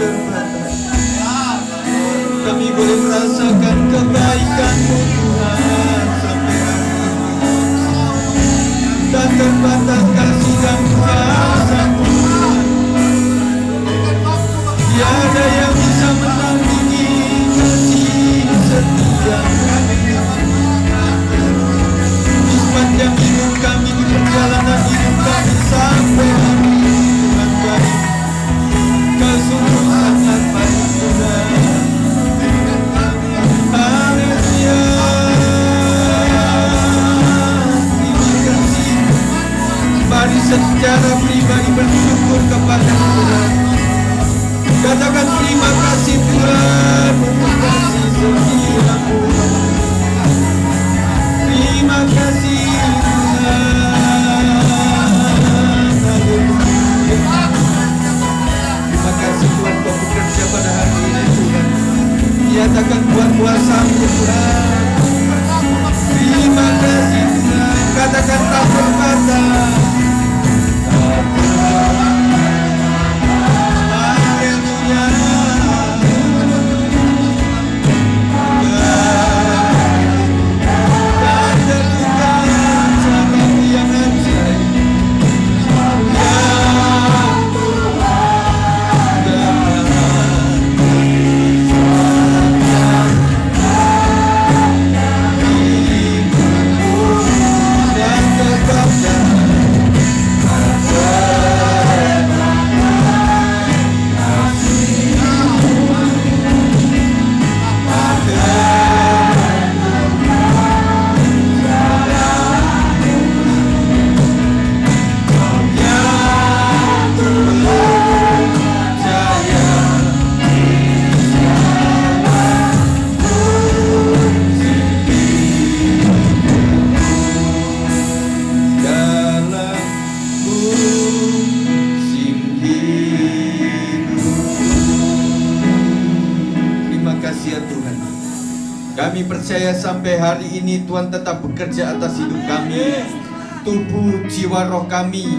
terbatas. Kami boleh merasakan kebaikan-Mu Tuhan sampai hari ini. Tak terbatas kasih dan kuasa-Mu. Tiada yang bisa menandingi kasih setia-Mu. Di sepanjang hidup kami, di perjalanan hidup kami sampai hari ini, Tuhan baik. Kau sungguh sangat baik Tuhan. Haleluya. Terima kasih. Mari secara pribadi bersyukur kepada Tuhan. Katakan terima kasih Tuhan untuk kasih setia-Mu. Terima kasih Tuhan. Haleluya. Terima kasih Tuhan kau bekerja pada hari ini Tuhan. Nyatakan buat kuasa-Mu Tuhan. Terima kasih Tuhan. Katakan tak terbatas. Kami percaya sampai hari ini Tuhan tetap bekerja atas hidup kami, tubuh, jiwa, roh kami.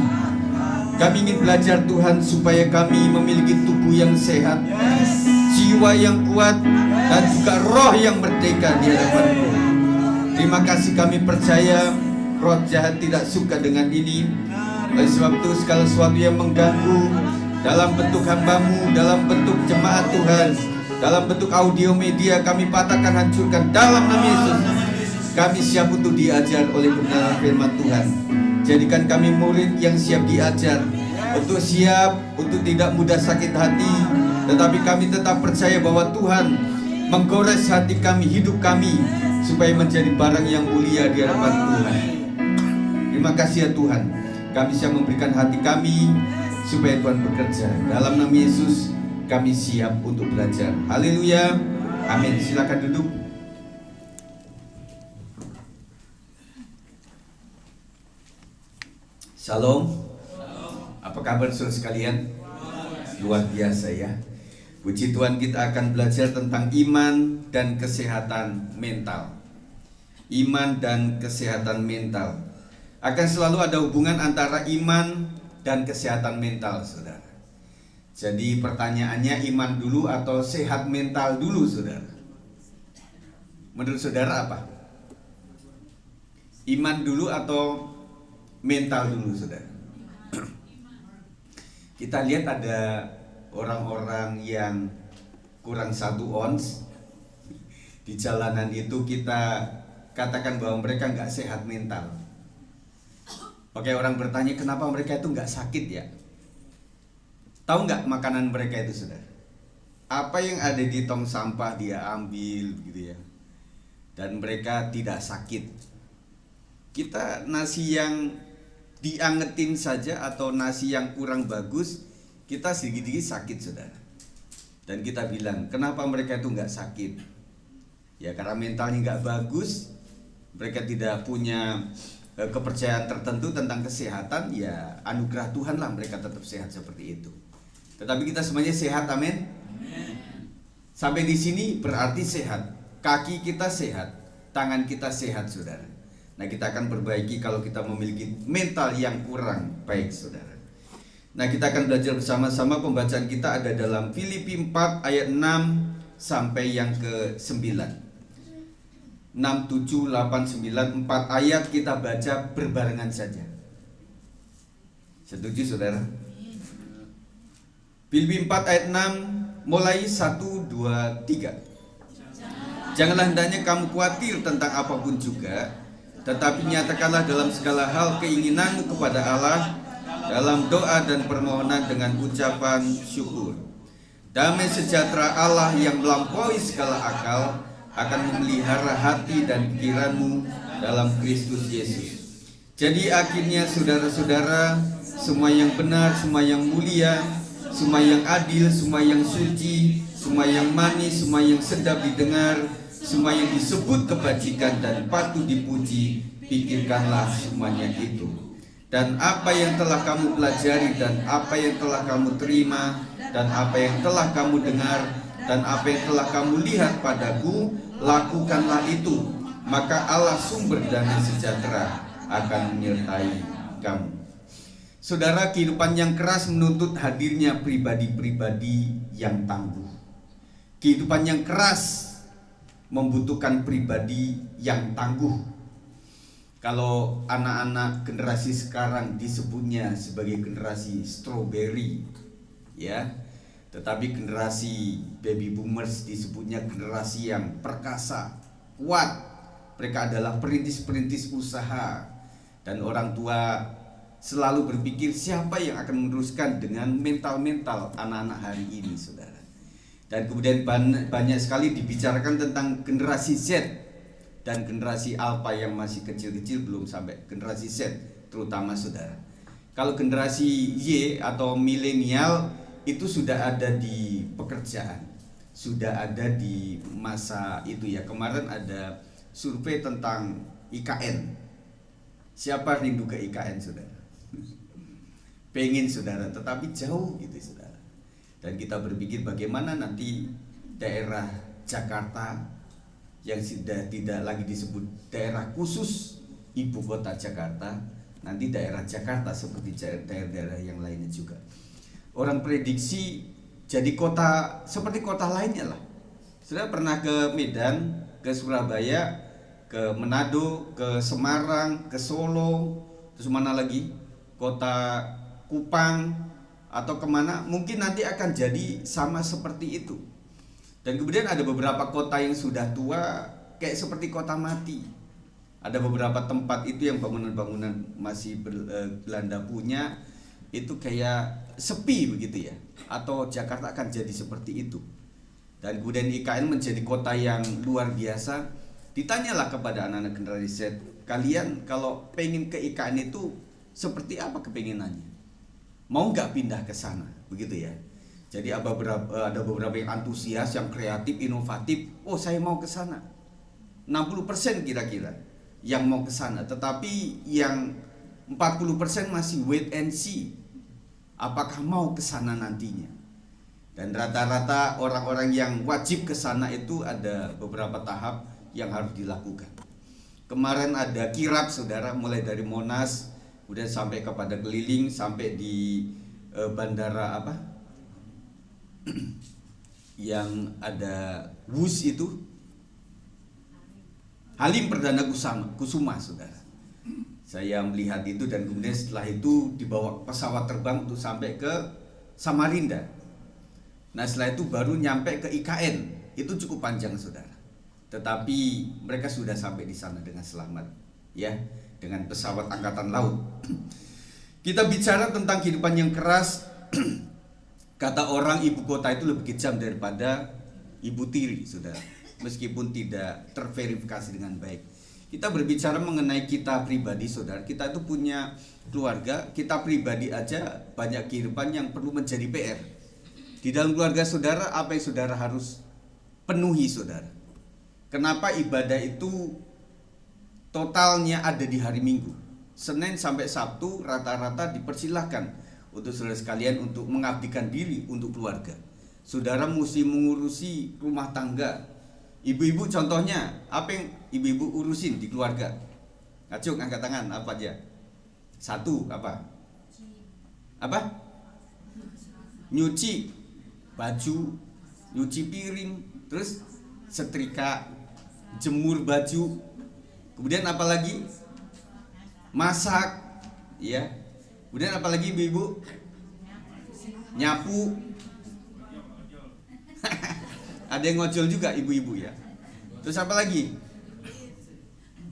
Kami ingin belajar Tuhan supaya kami memiliki tubuh yang sehat, jiwa yang kuat, dan juga roh yang merdeka di hadapan-Mu. Terima kasih, kami percaya roh jahat tidak suka dengan ini. Oleh sebab itu segala sesuatu yang mengganggu dalam bentuk hamba-Mu, dalam bentuk jemaat Tuhan, dalam bentuk audio media, kami patahkan, hancurkan dalam nama Yesus. Kami siap untuk diajar oleh kebenaran firman Tuhan. Jadikan kami murid yang siap diajar, untuk siap, untuk tidak mudah sakit hati. Tetapi kami tetap percaya bahwa Tuhan menggores hati kami, hidup kami, supaya menjadi barang yang mulia di hadapan Tuhan. Terima kasih ya Tuhan. Kami siap memberikan hati kami, supaya Tuhan bekerja. Dalam nama Yesus kami siap untuk belajar. Haleluya. Amin. Silakan duduk. Shalom. Apa kabar saudara sekalian? Luar biasa ya. Puji Tuhan, kita akan belajar tentang iman dan kesehatan mental. Iman dan kesehatan mental. Akan selalu ada hubungan antara iman dan kesehatan mental, saudara. Jadi pertanyaannya, iman dulu atau sehat mental dulu, saudara? Menurut saudara apa? Iman dulu atau mental dulu, saudara? Kita lihat ada orang-orang yang kurang 1 ons di jalanan itu, kita katakan bahwa mereka nggak sehat mental. Oke, orang bertanya kenapa mereka itu nggak sakit ya? Tahu nggak makanan mereka itu, saudara? Apa yang ada di tong sampah dia ambil gitu ya, dan mereka tidak sakit. Kita nasi yang diangetin saja atau nasi yang kurang bagus, kita sedikit-sedikit sakit, saudara. Dan kita bilang, kenapa mereka itu nggak sakit? Ya karena mentalnya nggak bagus, mereka tidak punya kepercayaan tertentu tentang kesehatan. Ya anugerah Tuhan lah mereka tetap sehat seperti itu. Tetapi kita semuanya sehat, amin. Sampai di sini berarti sehat. Kaki kita sehat, tangan kita sehat, saudara. Nah, kita akan perbaiki kalau kita memiliki mental yang kurang baik, saudara. Nah, kita akan belajar bersama-sama. Pembacaan kita ada dalam Filipi 4 ayat 6 sampai yang ke-9. 6, 7, 8, 9, 4 ayat kita baca berbarengan saja. Setuju saudara? Filipi 4 ayat 6 mulai 1, 2, 3. Janganlah hendaknya kamu khawatir tentang apapun juga, tetapi nyatakanlah dalam segala hal keinginanmu kepada Allah dalam doa dan permohonan dengan ucapan syukur. Damai sejahtera Allah yang melampaui segala akal akan memelihara hati dan pikiranmu dalam Kristus Yesus. Jadi akhirnya saudara-saudara, semua yang benar, semua yang mulia, semua yang adil, semua yang suci, semua yang manis, semua yang sedap didengar, semua yang disebut kebajikan dan patut dipuji, pikirkanlah semuanya itu. Dan apa yang telah kamu pelajari, dan apa yang telah kamu terima, dan apa yang telah kamu dengar, dan apa yang telah kamu lihat padaku, lakukanlah itu. Maka Allah sumber damai sejahtera akan menyertai kamu. Saudara, kehidupan yang keras menuntut hadirnya pribadi-pribadi yang tangguh. Kehidupan yang keras membutuhkan pribadi yang tangguh. Kalau anak-anak generasi sekarang disebutnya sebagai generasi strawberry, ya, tetapi generasi baby boomers disebutnya generasi yang perkasa, kuat. Mereka adalah perintis-perintis usaha, dan orang tua selalu berpikir siapa yang akan meneruskan dengan mental-mental anak-anak hari ini, saudara. Dan kemudian banyak sekali dibicarakan tentang generasi Z dan generasi Alpha yang masih kecil-kecil, belum sampai generasi Z terutama, saudara. Kalau generasi Y atau milenial itu sudah ada di pekerjaan, sudah ada di masa itu ya. Kemarin ada survei tentang IKN. Siapa rindu ke IKN, saudara? Pengen, saudara, tetapi jauh gitu, saudara. Dan kita berpikir bagaimana nanti daerah Jakarta yang sudah tidak lagi disebut daerah khusus ibu kota Jakarta, nanti daerah Jakarta seperti daerah-daerah yang lainnya juga. Orang prediksi jadi kota seperti kota lainnya lah. Sudah pernah ke Medan, ke Surabaya, ke Manado, ke Semarang, ke Solo, terus mana lagi? Kota Kupang atau kemana, mungkin nanti akan jadi sama seperti itu. Dan kemudian ada beberapa kota yang sudah tua kayak seperti kota mati. Ada beberapa tempat itu yang bangunan-bangunan masih Belanda punya, itu kayak sepi begitu ya. Atau Jakarta akan jadi seperti itu. Dan kemudian IKN menjadi kota yang luar biasa. Ditanyalah kepada anak-anak generasi Z, kalian kalau pengen ke IKN itu seperti apa kepinginannya? Mau nggak pindah ke sana? Begitu ya. Jadi ada beberapa yang antusias, yang kreatif, inovatif. Oh, saya mau ke sana. 60% kira-kira yang mau ke sana. Tetapi yang 40% masih wait and see. Apakah mau ke sana nantinya? Dan rata-rata orang-orang yang wajib ke sana itu ada beberapa tahap yang harus dilakukan. Kemarin ada kirap, saudara, mulai dari Monas, kemudian sampai kepada keliling, sampai di bandara apa yang ada Wus itu, Halim Perdana Kusuma, saudara. Saya melihat itu, dan kemudian setelah itu dibawa pesawat terbang untuk sampai ke Samarinda. Nah, setelah itu baru nyampe ke IKN. Itu cukup panjang, saudara. Tetapi mereka sudah sampai di sana dengan selamat, ya, dengan pesawat angkatan laut. Kita bicara tentang kehidupan yang keras. Kata orang ibu kota itu lebih kejam daripada ibu tiri, saudara. Meskipun tidak terverifikasi dengan baik. Kita berbicara mengenai kita pribadi, saudara. Kita itu punya keluarga, kita pribadi aja banyak kehidupan yang perlu menjadi PR. Di dalam keluarga saudara, apa yang saudara harus penuhi, saudara? Kenapa ibadah itu totalnya ada di hari Minggu? Senin sampai Sabtu rata-rata dipersilahkan untuk saudara sekalian untuk mengabdikan diri untuk keluarga. Saudara mesti mengurusi rumah tangga. Ibu-ibu contohnya, apa yang ibu-ibu urusin di keluarga? Ngacung, angkat tangan, apa aja? Satu, apa? Apa? nyuci baju, nyuci piring, terus setrika, jemur baju, kemudian apalagi masak, ya. Kemudian apalagi ibu-ibu, nyapu. Ada yang ngojol juga ibu-ibu ya. Terus apa lagi?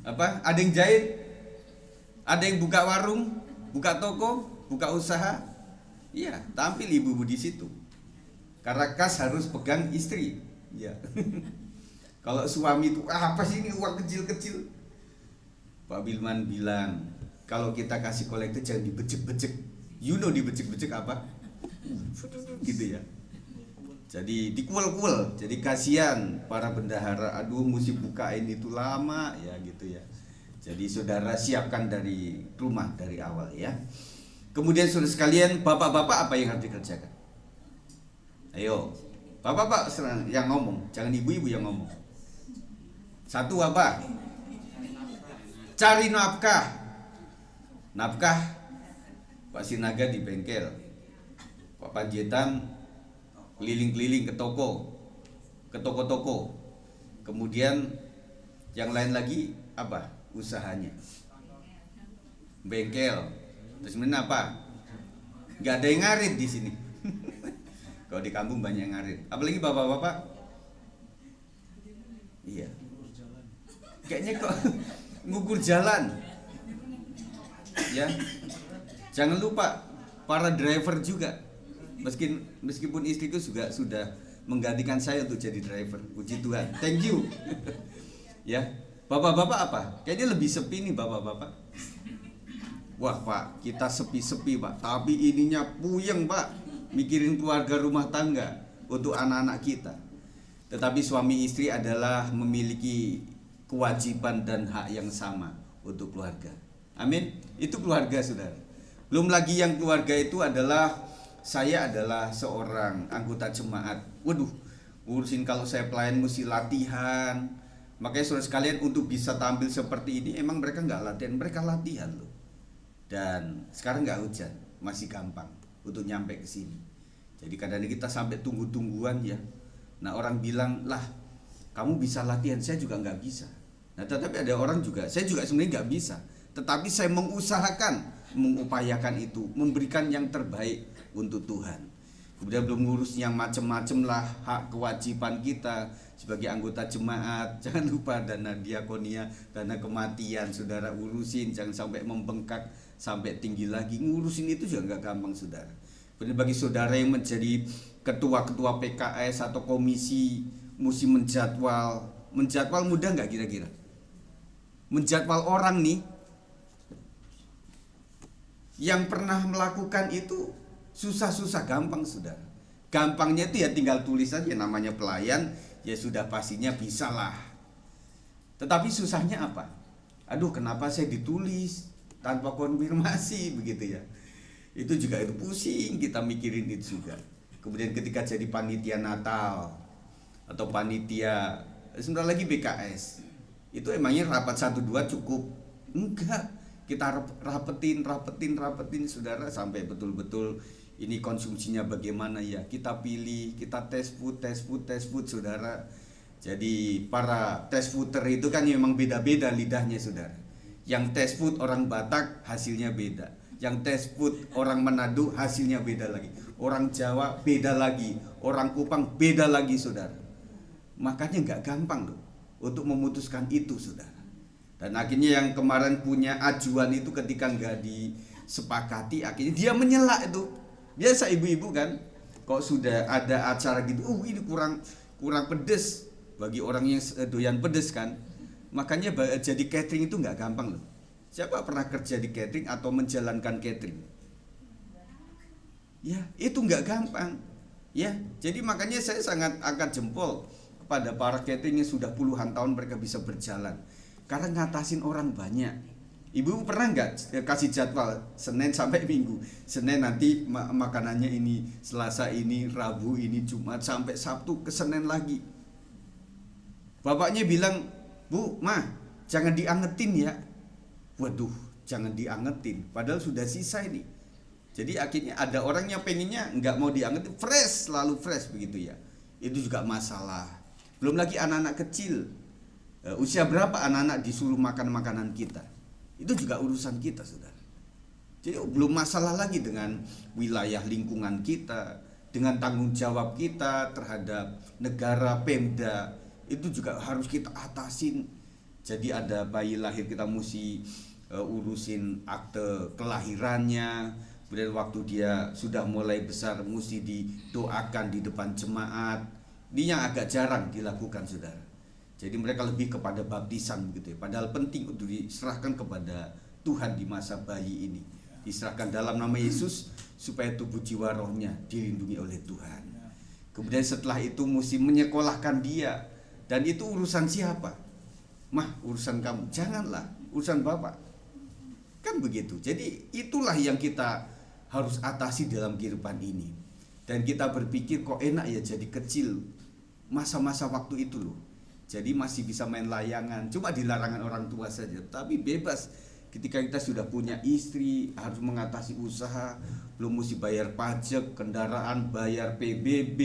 Ada yang jahit, ada yang buka warung, buka toko, buka usaha. Iya, tampil ibu-ibu di situ. Karena kas harus pegang istri. Ya. Kalau suami itu apa sih ini uang kecil-kecil? Pak Bilman bilang, kalau kita kasih kolektor jangan dibecek-becek. You know dibecek-becek apa? Gitu ya. Jadi dikuel-kuel. Jadi kasihan para bendahara, aduh mesti bukain itu lama ya gitu ya. Jadi saudara siapkan dari rumah dari awal ya. Kemudian saudara sekalian, bapak-bapak apa yang harus dikerjakan? Ayo, bapak-bapak yang ngomong, jangan ibu-ibu yang ngomong. Satu apa? Cari nafkah. Nafkah Pak Sinaga di bengkel, Pak Panjaitan keliling-keliling ke toko-toko. Kemudian yang lain lagi apa? Usahanya. Bengkel. Terus kemudian apa? Gak ada yang ngarit di sini. Kalau di kampung banyak yang ngarit. Apalagi bapak-bapak. Iya. Kayaknya kok ngukur jalan. Ya. Jangan lupa para driver juga. Meskipun istriku juga sudah menggantikan saya untuk jadi driver. Puji Tuhan. Thank you. Ya. Bapak-bapak apa? Kayaknya lebih sepi nih bapak-bapak. Wah Pak, kita sepi-sepi Pak. Tapi ininya puyeng Pak. Mikirin keluarga rumah tangga untuk anak-anak kita. Tetapi suami istri adalah memiliki kewajiban dan hak yang sama untuk keluarga. Amin. Itu keluarga saudara. Belum lagi yang keluarga itu adalah saya adalah seorang anggota jemaat. Waduh, ngurusin kalau saya pelayan mesti latihan. Makanya saudara sekalian untuk bisa tampil seperti ini emang mereka nggak latihan, mereka latihan loh. Dan sekarang nggak hujan, masih gampang untuk nyampe ke sini. Jadi kadang-kadang kita sampai tunggu-tungguan ya. Nah orang bilang lah kamu bisa latihan, saya juga nggak bisa. Nah tetapi ada orang juga, saya juga sebenarnya nggak bisa. Tetapi saya mengupayakan itu, memberikan yang terbaik untuk Tuhan. Kemudian belum ngurus yang macam-macam lah, hak kewajiban kita sebagai anggota jemaat. Jangan lupa dana diakonia, dana kematian, saudara urusin, jangan sampai membengkak sampai tinggi lagi. Ngurusin itu juga nggak gampang saudara. Kemudian bagi saudara yang menjadi ketua-ketua PKS atau komisi, mesti menjadwal mudah nggak kira-kira? Menjadwal orang nih yang pernah melakukan itu susah-susah, gampang saudara. Gampangnya itu ya tinggal tulis aja namanya pelayan, ya sudah pastinya bisa lah. Tetapi susahnya apa? Aduh kenapa saya ditulis tanpa konfirmasi begitu ya. Itu juga itu pusing kita mikirin itu juga. Kemudian ketika jadi panitia Natal atau panitia sebentar lagi BKS, itu emangnya rapat 1-2 cukup? Enggak. Kita rapetin saudara sampai betul-betul ini konsumsinya bagaimana ya. Kita pilih, kita tes food saudara. Jadi para tes fooder itu kan memang beda-beda lidahnya saudara. Yang tes food orang Batak hasilnya beda. Yang tes food orang Manado hasilnya beda lagi. Orang Jawa beda lagi. Orang Kupang beda lagi saudara. Makanya nggak gampang loh untuk memutuskan itu saudara. Dan akhirnya yang kemarin punya ajuan itu ketika nggak disepakati, akhirnya dia menyela itu. Biasa ibu-ibu kan, kok sudah ada acara gitu, ini kurang pedes bagi orang yang doyan pedes kan. Makanya jadi catering itu nggak gampang loh. Siapa pernah kerja di catering atau menjalankan catering? Ya itu nggak gampang. Ya jadi makanya saya sangat angkat jempol kepada para catering yang sudah puluhan tahun mereka bisa berjalan. Karena ngatasin orang banyak. Ibu pernah nggak kasih jadwal Senin sampai Minggu? Senin nanti makanannya ini, Selasa ini, Rabu ini, Jumat sampai Sabtu ke Senin lagi. Bapaknya bilang, Bu, Ma, jangan diangetin ya. Waduh, jangan diangetin. Padahal sudah sisa ini. Jadi akhirnya ada orang yang pengennya nggak mau dianget fresh, selalu fresh begitu ya. Itu juga masalah. Belum lagi anak-anak kecil. Usia berapa anak-anak disuruh makan makanan kita? Itu juga urusan kita, saudara. Jadi belum masalah lagi dengan wilayah lingkungan kita, dengan tanggung jawab kita terhadap negara, Pemda. Itu juga harus kita atasin. Jadi ada bayi lahir, kita mesti urusin akte kelahirannya. Kemudian waktu dia sudah mulai besar mesti didoakan di depan jemaat. Ini yang agak jarang dilakukan, saudara. Jadi mereka lebih kepada baptisan begitu ya. Padahal penting untuk diserahkan kepada Tuhan di masa bayi ini. Diserahkan dalam nama Yesus supaya tubuh jiwa rohnya dilindungi oleh Tuhan. Kemudian setelah itu mesti menyekolahkan dia. Dan itu urusan siapa? Mah, urusan kamu. Janganlah, urusan Bapak. Kan begitu. Jadi itulah yang kita harus atasi dalam kehidupan ini. Dan kita berpikir kok enak ya jadi kecil masa-masa waktu itu loh. Jadi masih bisa main layangan, cuma dilarangan orang tua saja. Tapi bebas ketika kita sudah punya istri, harus mengatasi usaha, belum mesti bayar pajak kendaraan, bayar PBB,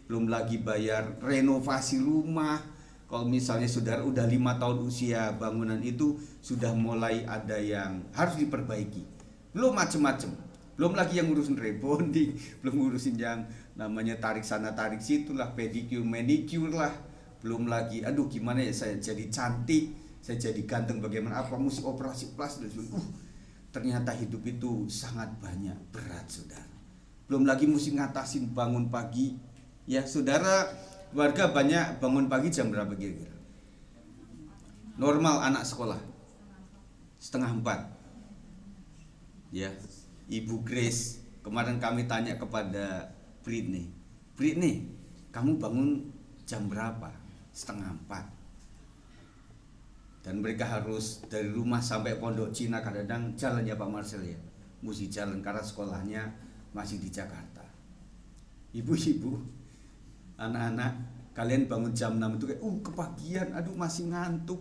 belum lagi bayar renovasi rumah. Kalau misalnya saudara udah 5 tahun usia bangunan itu sudah mulai ada yang harus diperbaiki. Belum macem-macem. Belum lagi yang ngurusin rebonding, belum ngurusin yang namanya tarik sana tarik situ lah, pedicure, manicure lah. Belum lagi, aduh gimana ya saya jadi cantik, saya jadi ganteng bagaimana, apa mesti operasi plastik. Ternyata hidup itu sangat banyak berat, saudara. Belum lagi mesti ngatasin bangun pagi. Ya saudara, keluarga banyak bangun pagi jam berapa kira-kira? Normal anak sekolah 3:30. Ya, Ibu Grace, kemarin kami tanya kepada Britney, kamu bangun jam berapa? 3:30. Dan mereka harus dari rumah sampai Pondok Cina, kadang-kadang jalan ya Pak Marcel ya, mesti jalan karena sekolahnya masih di Jakarta. Ibu-ibu, anak-anak, kalian bangun jam 6 itu kayak kepagian, aduh masih ngantuk.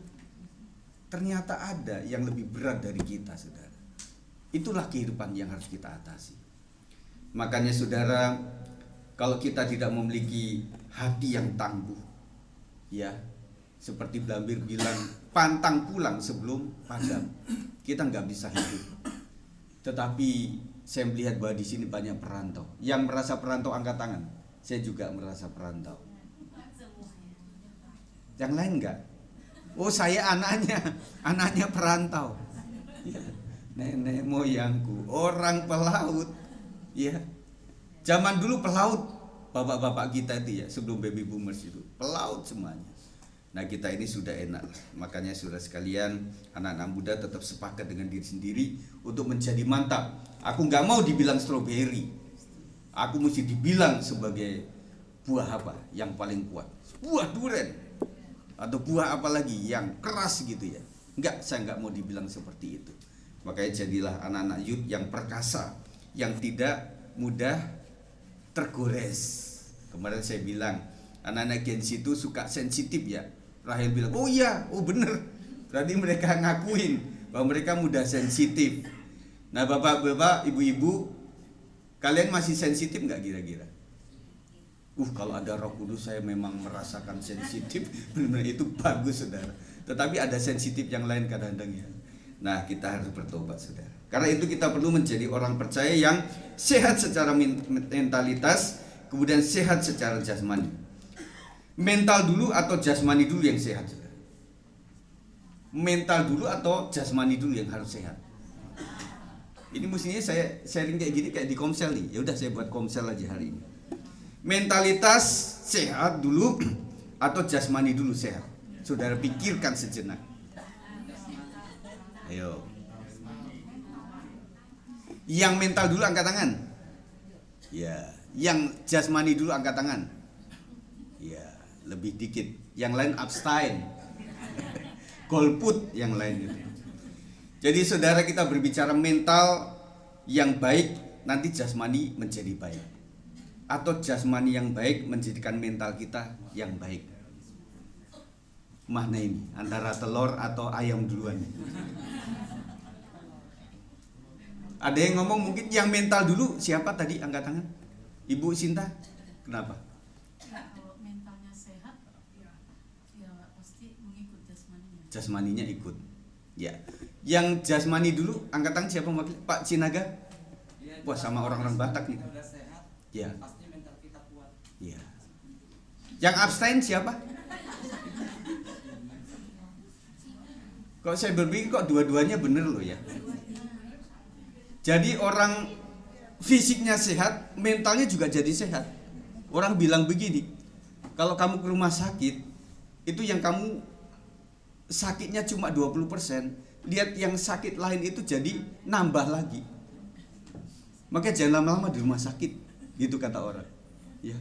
Ternyata ada yang lebih berat dari kita, saudara. Itulah kehidupan yang harus kita atasi. Makanya saudara, kalau kita tidak memiliki hati yang tangguh, ya, seperti Blambir bilang, pantang pulang sebelum padam. Kita nggak bisa hidup. Tetapi saya melihat bahwa di sini banyak perantau. Yang merasa perantau angkat tangan. Saya juga merasa perantau. Yang lain enggak? Oh, saya anaknya perantau. Ya. Nenek moyangku orang pelaut, ya. Zaman dulu pelaut, bapak-bapak kita itu ya, sebelum baby boomers itu pelaut semuanya. Nah kita ini sudah enak, makanya saudara sekalian, anak-anak muda tetap sepakat dengan diri sendiri untuk menjadi mantap. Aku nggak mau dibilang stroberi, aku mesti dibilang sebagai buah apa yang paling kuat, buah duren atau buah apa lagi yang keras gitu ya. Enggak, saya nggak mau dibilang seperti itu. Makanya jadilah anak-anak youth yang perkasa, yang tidak mudah tergores. Kemarin saya bilang anak-anak Gen Z itu suka sensitif ya. Rahel bilang, oh iya, oh bener. Berarti mereka ngakuin bahwa mereka mudah sensitif. Nah bapak-bapak, ibu-ibu, kalian masih sensitif nggak kira-kira? Kalau ada Roh Kudus saya memang merasakan sensitif. Benar-benar itu bagus, saudara. Tetapi ada sensitif yang lain kadang-kadang ya. Nah kita harus bertobat, saudara. Karena itu kita perlu menjadi orang percaya yang sehat secara mentalitas, kemudian sehat secara jasmani. Mental dulu atau jasmani dulu yang sehat, saudara? Mental dulu atau jasmani dulu yang harus sehat? Ini mestinya saya sharing kayak gini kayak di Komsel nih. Ya udah saya buat Komsel aja hari ini. Mentalitas sehat dulu atau jasmani dulu sehat? Saudara pikirkan sejenak. Ayo. Yang mental dulu angkat tangan. Ya, yang jasmani dulu angkat tangan. Ya, lebih dikit. Yang lain abstain. Golput yang lain itu. Jadi saudara kita berbicara mental yang baik, nanti jasmani menjadi baik. Atau jasmani yang baik menjadikan mental kita yang baik. Mana ini? Antara telur atau ayam duluan? Ada yang ngomong mungkin yang mental dulu, siapa tadi angkat tangan? Ibu Sinta, kenapa? Ya, kalau mentalnya sehat, ya pasti mengikut jasmaninya. Jasmaninya ikut. Ya. Yang jasmani dulu angkat tangan siapa mewakili? Pak Cinaga? Wah, sama orang-orang Batak nih. Udah sehat, Ya. pasti mental kita kuat. Ya. Yang abstain siapa? Kok saya berpikir kok dua-duanya bener loh ya. Jadi orang fisiknya sehat, mentalnya juga jadi sehat. Orang bilang begini, kalau kamu ke rumah sakit, itu yang kamu sakitnya cuma 20%, lihat yang sakit lain itu jadi nambah lagi. Makanya jangan lama-lama di rumah sakit, gitu kata orang. Ya.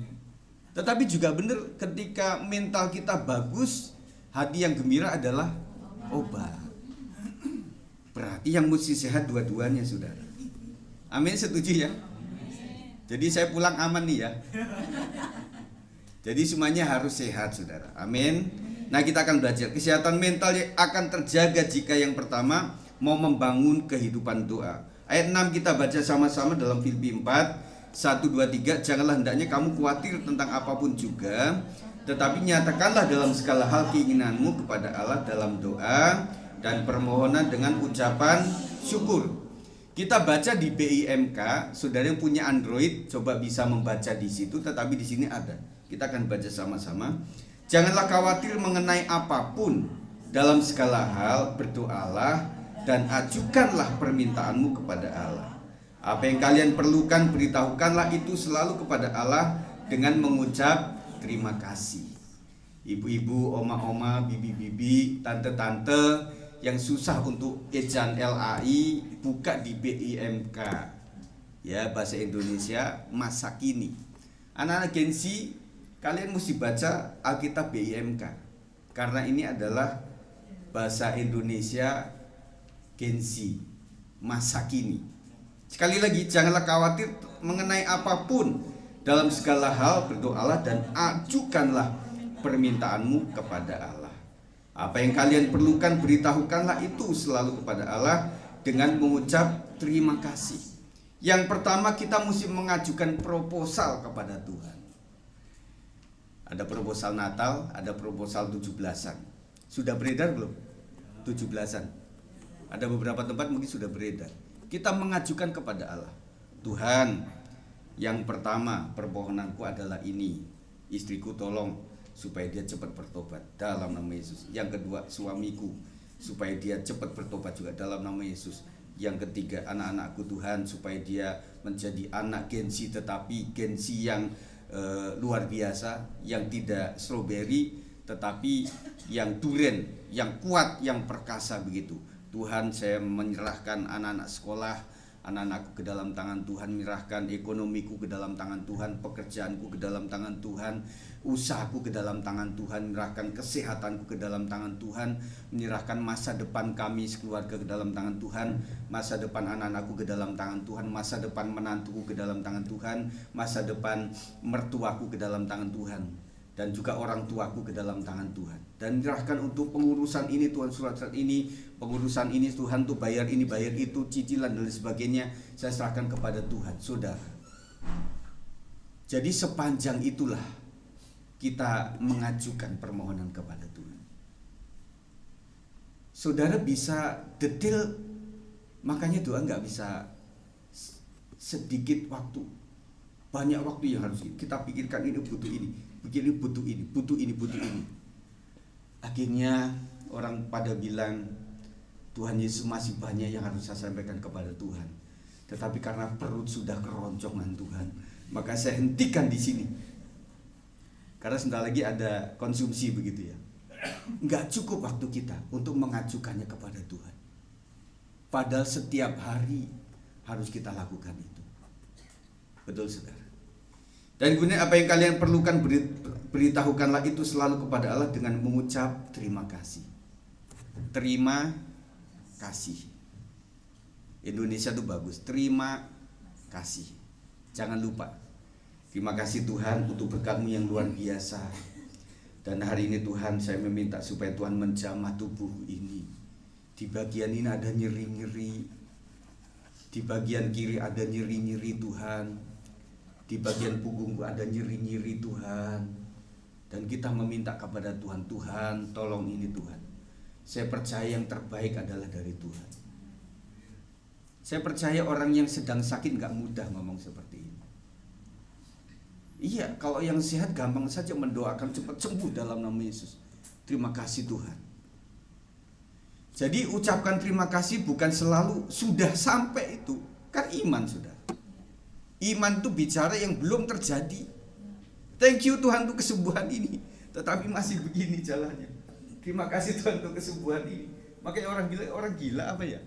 Tetapi juga benar ketika mental kita bagus, hati yang gembira adalah obat. Berarti yang mesti sehat dua-duanya, saudara. Amin, setuju ya? Jadi saya pulang aman nih ya. Jadi semuanya harus sehat, saudara. Amin. Nah, kita akan belajar kesehatan mental yang akan terjaga jika yang pertama mau membangun kehidupan doa. Ayat 6 kita baca sama-sama dalam Filipi 4, 1, 2, 3. Janganlah hendaknya kamu khawatir tentang apapun juga, tetapi nyatakanlah dalam segala hal keinginanmu kepada Allah dalam doa dan permohonan dengan ucapan syukur. Kita baca di BIMK, saudara yang punya Android coba bisa membaca di situ, tetapi di sini ada. Kita akan baca sama-sama. Janganlah khawatir mengenai apapun, dalam segala hal berdoalah dan ajukanlah permintaanmu kepada Allah. Apa yang kalian perlukan beritahukanlah itu selalu kepada Allah dengan mengucap terima kasih. Ibu-ibu, oma-oma, bibi-bibi, tante-tante yang susah untuk ejaan LAI, buka di BIMK ya, bahasa Indonesia masa kini. Anak-anak Gen Z, kalian mesti baca Alkitab BIMK karena ini adalah bahasa Indonesia Gen Z masa kini. Sekali lagi, janganlah khawatir mengenai apapun, dalam segala hal berdoalah dan ajukanlah permintaanmu kepada Allah. Apa yang kalian perlukan beritahukanlah itu selalu kepada Allah dengan mengucap terima kasih. Yang pertama, kita mesti mengajukan proposal kepada Tuhan. Ada proposal Natal, ada proposal 17-an. Sudah beredar belum? 17-an. Ada beberapa tempat mungkin sudah beredar. Kita mengajukan kepada Allah. Tuhan, yang pertama permohonanku adalah ini. Istriku tolong supaya dia cepat bertobat dalam nama Yesus. Yang kedua, suamiku supaya dia cepat bertobat juga dalam nama Yesus. Yang ketiga, anak-anakku Tuhan supaya dia menjadi anak Gen Z, tetapi Gen Z yang luar biasa, yang tidak strawberry tetapi yang duren, yang kuat, yang perkasa begitu. Tuhan, saya menyerahkan anak-anak sekolah, anak-anakku ke dalam tangan Tuhan, menyerahkan ekonomiku ke dalam tangan Tuhan, pekerjaanku ke dalam tangan Tuhan, usahaku ke dalam tangan Tuhan, menyerahkan kesehatanku ke dalam tangan Tuhan, menyerahkan masa depan kami sekeluarga ke dalam tangan Tuhan, masa depan anak-anakku ke dalam tangan Tuhan, masa depan menantuku ke dalam tangan Tuhan, masa depan mertuaku ke dalam tangan Tuhan, dan juga orang tuaku ke dalam tangan Tuhan. Dan menyerahkan untuk pengurusan ini Tuhan, surat-surat ini, pengurusan ini Tuhan, tuh bayar ini, bayar itu, cicilan dan sebagainya, saya serahkan kepada Tuhan, saudara. Jadi sepanjang itulah kita mengajukan permohonan kepada Tuhan. Saudara bisa detail, makanya doa nggak bisa sedikit waktu, banyak waktu yang harus kita pikirkan. Ini butuh ini, begini butuh ini, butuh ini, butuh ini. Akhirnya orang pada bilang, Tuhan Yesus masih banyak yang harus saya sampaikan kepada Tuhan. Tetapi karena perut sudah keroncongan Tuhan, maka saya hentikan di sini. Karena sebentar lagi ada konsumsi begitu ya. Nggak cukup waktu kita untuk mengajukannya kepada Tuhan. Padahal setiap hari harus kita lakukan itu. Betul, saudara. Dan kemudian apa yang kalian perlukan beritahukanlah itu selalu kepada Allah dengan mengucap terima kasih. Terima kasih. Indonesia tuh bagus. Terima kasih. Jangan lupa. Terima kasih Tuhan untuk berkat-Mu yang luar biasa. Dan hari ini Tuhan, saya meminta supaya Tuhan menjamah tubuh ini. Di bagian ini ada nyeri-nyeri. Di bagian kiri ada nyeri-nyeri Tuhan. Di bagian punggungku ada nyeri-nyeri Tuhan. Dan kita meminta kepada Tuhan, Tuhan tolong ini Tuhan. Saya percaya yang terbaik adalah dari Tuhan. Saya percaya orang yang sedang sakit gak mudah ngomong seperti ini. Iya, kalau yang sehat gampang saja mendoakan cepat sembuh dalam nama Yesus. Terima kasih Tuhan. Jadi ucapkan terima kasih bukan selalu sudah sampai itu. Kan iman sudah. Iman itu bicara yang belum terjadi. Thank you Tuhan untuk kesembuhan ini, tetapi masih begini jalannya. Terima kasih Tuhan untuk kesembuhan ini. Makanya orang gila apa ya?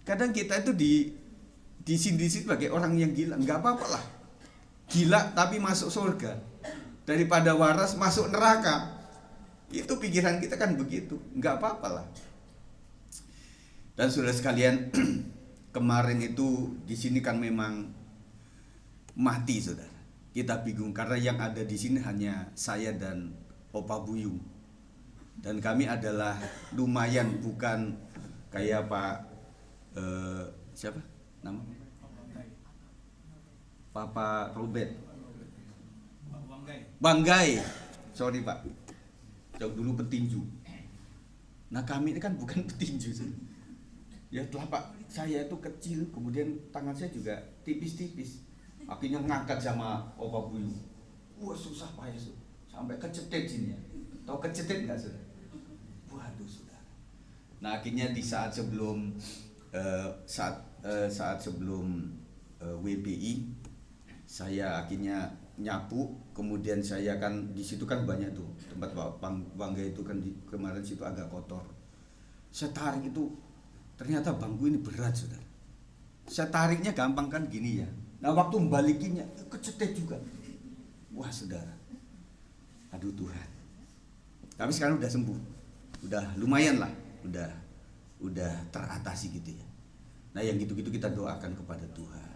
Kadang kita itu disini sebagai orang yang gila. Nggak apa-apa lah. Gila tapi masuk surga daripada waras masuk neraka. Itu pikiran kita kan begitu. Nggak apa-apa lah. Dan saudara sekalian, kemarin itu di sini kan memang mati saudara. Kita bingung karena yang ada di sini hanya saya dan Opa Buyung. Dan kami adalah lumayan, bukan kayak Pak siapa nama? Papa Robert. Banggai. Sorry Pak. Jauh dulu petinju. Nah kami ini kan bukan petinju sih. Ya telapak saya itu kecil, kemudian tangan saya juga tipis-tipis. Akhirnya ngangkat sama Opa Buyung. Wah susah payah sampai kecetet sini ya. Tahu kecetet nggak sudah? Waduh sudah. Nah akhirnya di saat sebelum WPI saya akhirnya nyapu, kemudian saya kan di situ kan banyak tuh tempat bangga itu kan kemarin situ agak kotor. Saya tarik itu ternyata bangku ini berat sudah. Saya tariknya gampang kan gini ya. Nah waktu membalikinya kecetet juga. Wah saudara, aduh Tuhan. Tapi sekarang udah sembuh, udah lumayan lah, udah teratasi gitu ya. Nah yang gitu-gitu kita doakan kepada Tuhan.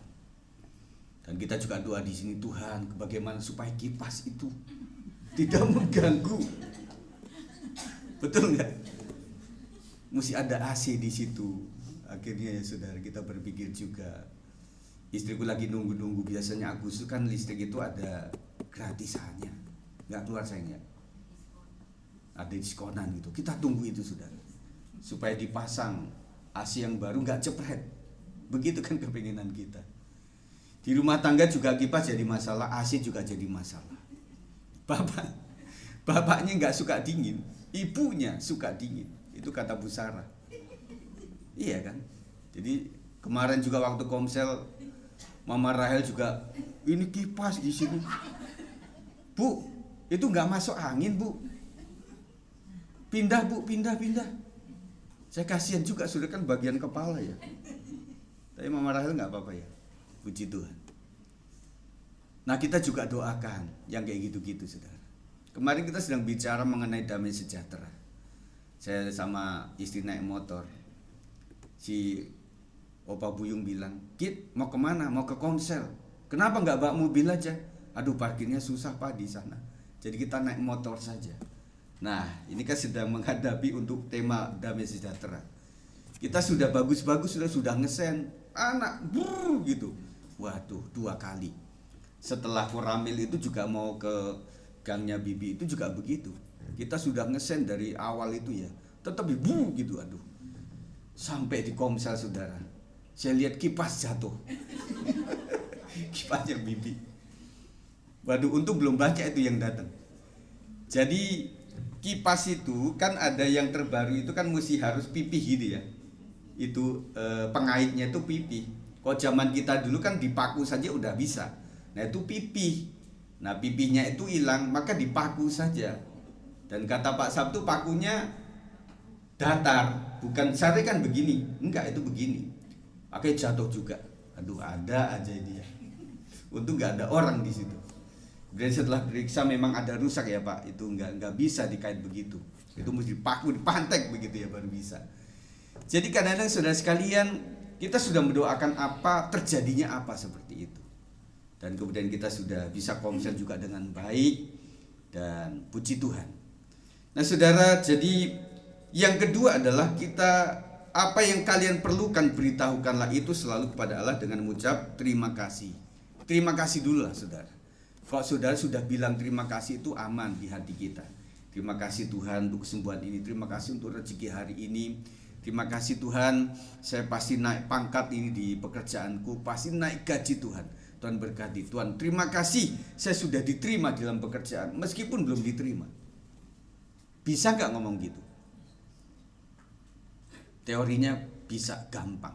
Dan kita juga doa di sini Tuhan, bagaimana supaya kipas itu tidak mengganggu. Betul nggak? Mesti ada AC di situ. Akhirnya ya saudara kita berpikir juga. Istriku lagi nunggu-nunggu, biasanya Agustus kan listrik itu ada gratisannya, nggak keluar sayangnya, ada diskonan gitu. Kita tunggu itu saudara, supaya dipasang AC yang baru nggak cepret. Begitu kan kepinginan kita. Di rumah tangga juga kipas jadi masalah, AC juga jadi masalah. Bapaknya nggak suka dingin, ibunya suka dingin. Itu kata Bu Sarah. Iya kan? Jadi kemarin juga waktu komsel Mama Rahel juga, ini kipas di sini. Bu, itu nggak masuk angin Bu. Pindah Bu, pindah. Saya kasihan juga, sudah kan bagian kepala ya. Tapi Mama Rahel nggak apa-apa ya. Puji Tuhan. Nah kita juga doakan yang kayak gitu-gitu saudara. Kemarin kita sedang bicara mengenai damai sejahtera. Saya sama istri naik motor. Si Opa Buyung bilang, Kit mau kemana? Mau ke komsel. Kenapa nggak bawa mobil aja? Aduh parkirnya susah Pak di sana. Jadi kita naik motor saja. Nah ini kan sedang menghadapi untuk tema damai sejahtera. Kita sudah bagus-bagus sudah ngesen anak gitu. Waduh 2 kali. Setelah Koramil itu juga mau ke gangnya Bibi itu juga begitu. Kita sudah ngesen dari awal itu ya. Tetap gitu aduh. Sampai di komsel saudara. Saya lihat kipas jatuh. Kipasnya Bibi. Waduh, untung belum baca itu yang datang. Jadi kipas itu kan ada yang terbaru itu kan mesti harus pipih gitu ya. Itu pengaitnya itu pipih. Kalau zaman kita dulu kan dipaku saja udah bisa. Nah itu pipih. Nah pipihnya itu hilang maka dipaku saja. Dan kata Pak Sabtu pakunya datar, bukan sare kan begini. Enggak, itu begini. Pakai jatuh juga. Aduh ada aja dia. Untung nggak ada orang di situ. Kemudian setelah periksa memang ada rusak ya Pak. Itu nggak bisa dikait begitu. Itu mesti dipaku, dipantek begitu ya baru bisa. Jadi kadang-kadang saudara sekalian kita sudah mendoakan apa terjadinya apa seperti itu. Dan kemudian kita sudah bisa komsel juga dengan baik dan puji Tuhan. Nah saudara, jadi yang kedua adalah kita Apa yang kalian perlukan beritahukanlah itu selalu kepada Allah dengan mengucap terima kasih. Terima kasih dulu lah saudara. Kalau saudara sudah bilang terima kasih, itu aman di hati kita. Terima kasih Tuhan untuk kesembuhan ini, terima kasih untuk rezeki hari ini, terima kasih Tuhan saya pasti naik pangkat ini di pekerjaanku, pasti naik gaji Tuhan. Tuhan berkati. Tuhan terima kasih saya sudah diterima dalam pekerjaan meskipun belum diterima. Bisa gak ngomong gitu? Teorinya bisa gampang,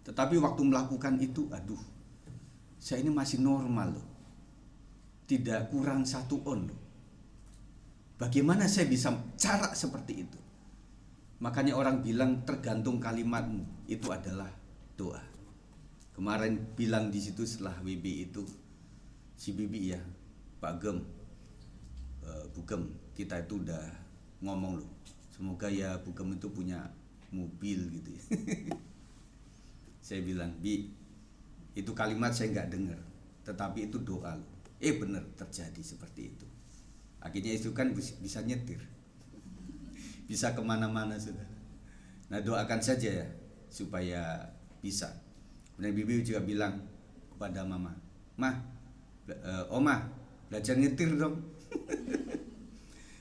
tetapi waktu melakukan itu, aduh, saya ini masih normal loh, tidak kurang 1 on loh. Bagaimana saya bisa cara seperti itu? Makanya orang bilang tergantung kalimatmu, itu adalah doa. Kemarin bilang di situ setelah WB itu, si Bibi ya, Pak Gem, Bu Gem, kita itu udah ngomong loh, semoga ya Bu Gem itu punya mobil gitu ya. Saya bilang, Bi, itu kalimat saya nggak dengar, tetapi itu doa loh. Bener terjadi seperti itu. Akhirnya itu kan bisa nyetir, bisa kemana-mana sudah. Nah doakan saja ya supaya bisa. Kemudian Bibi juga bilang kepada Mama, Oma belajar nyetir dong.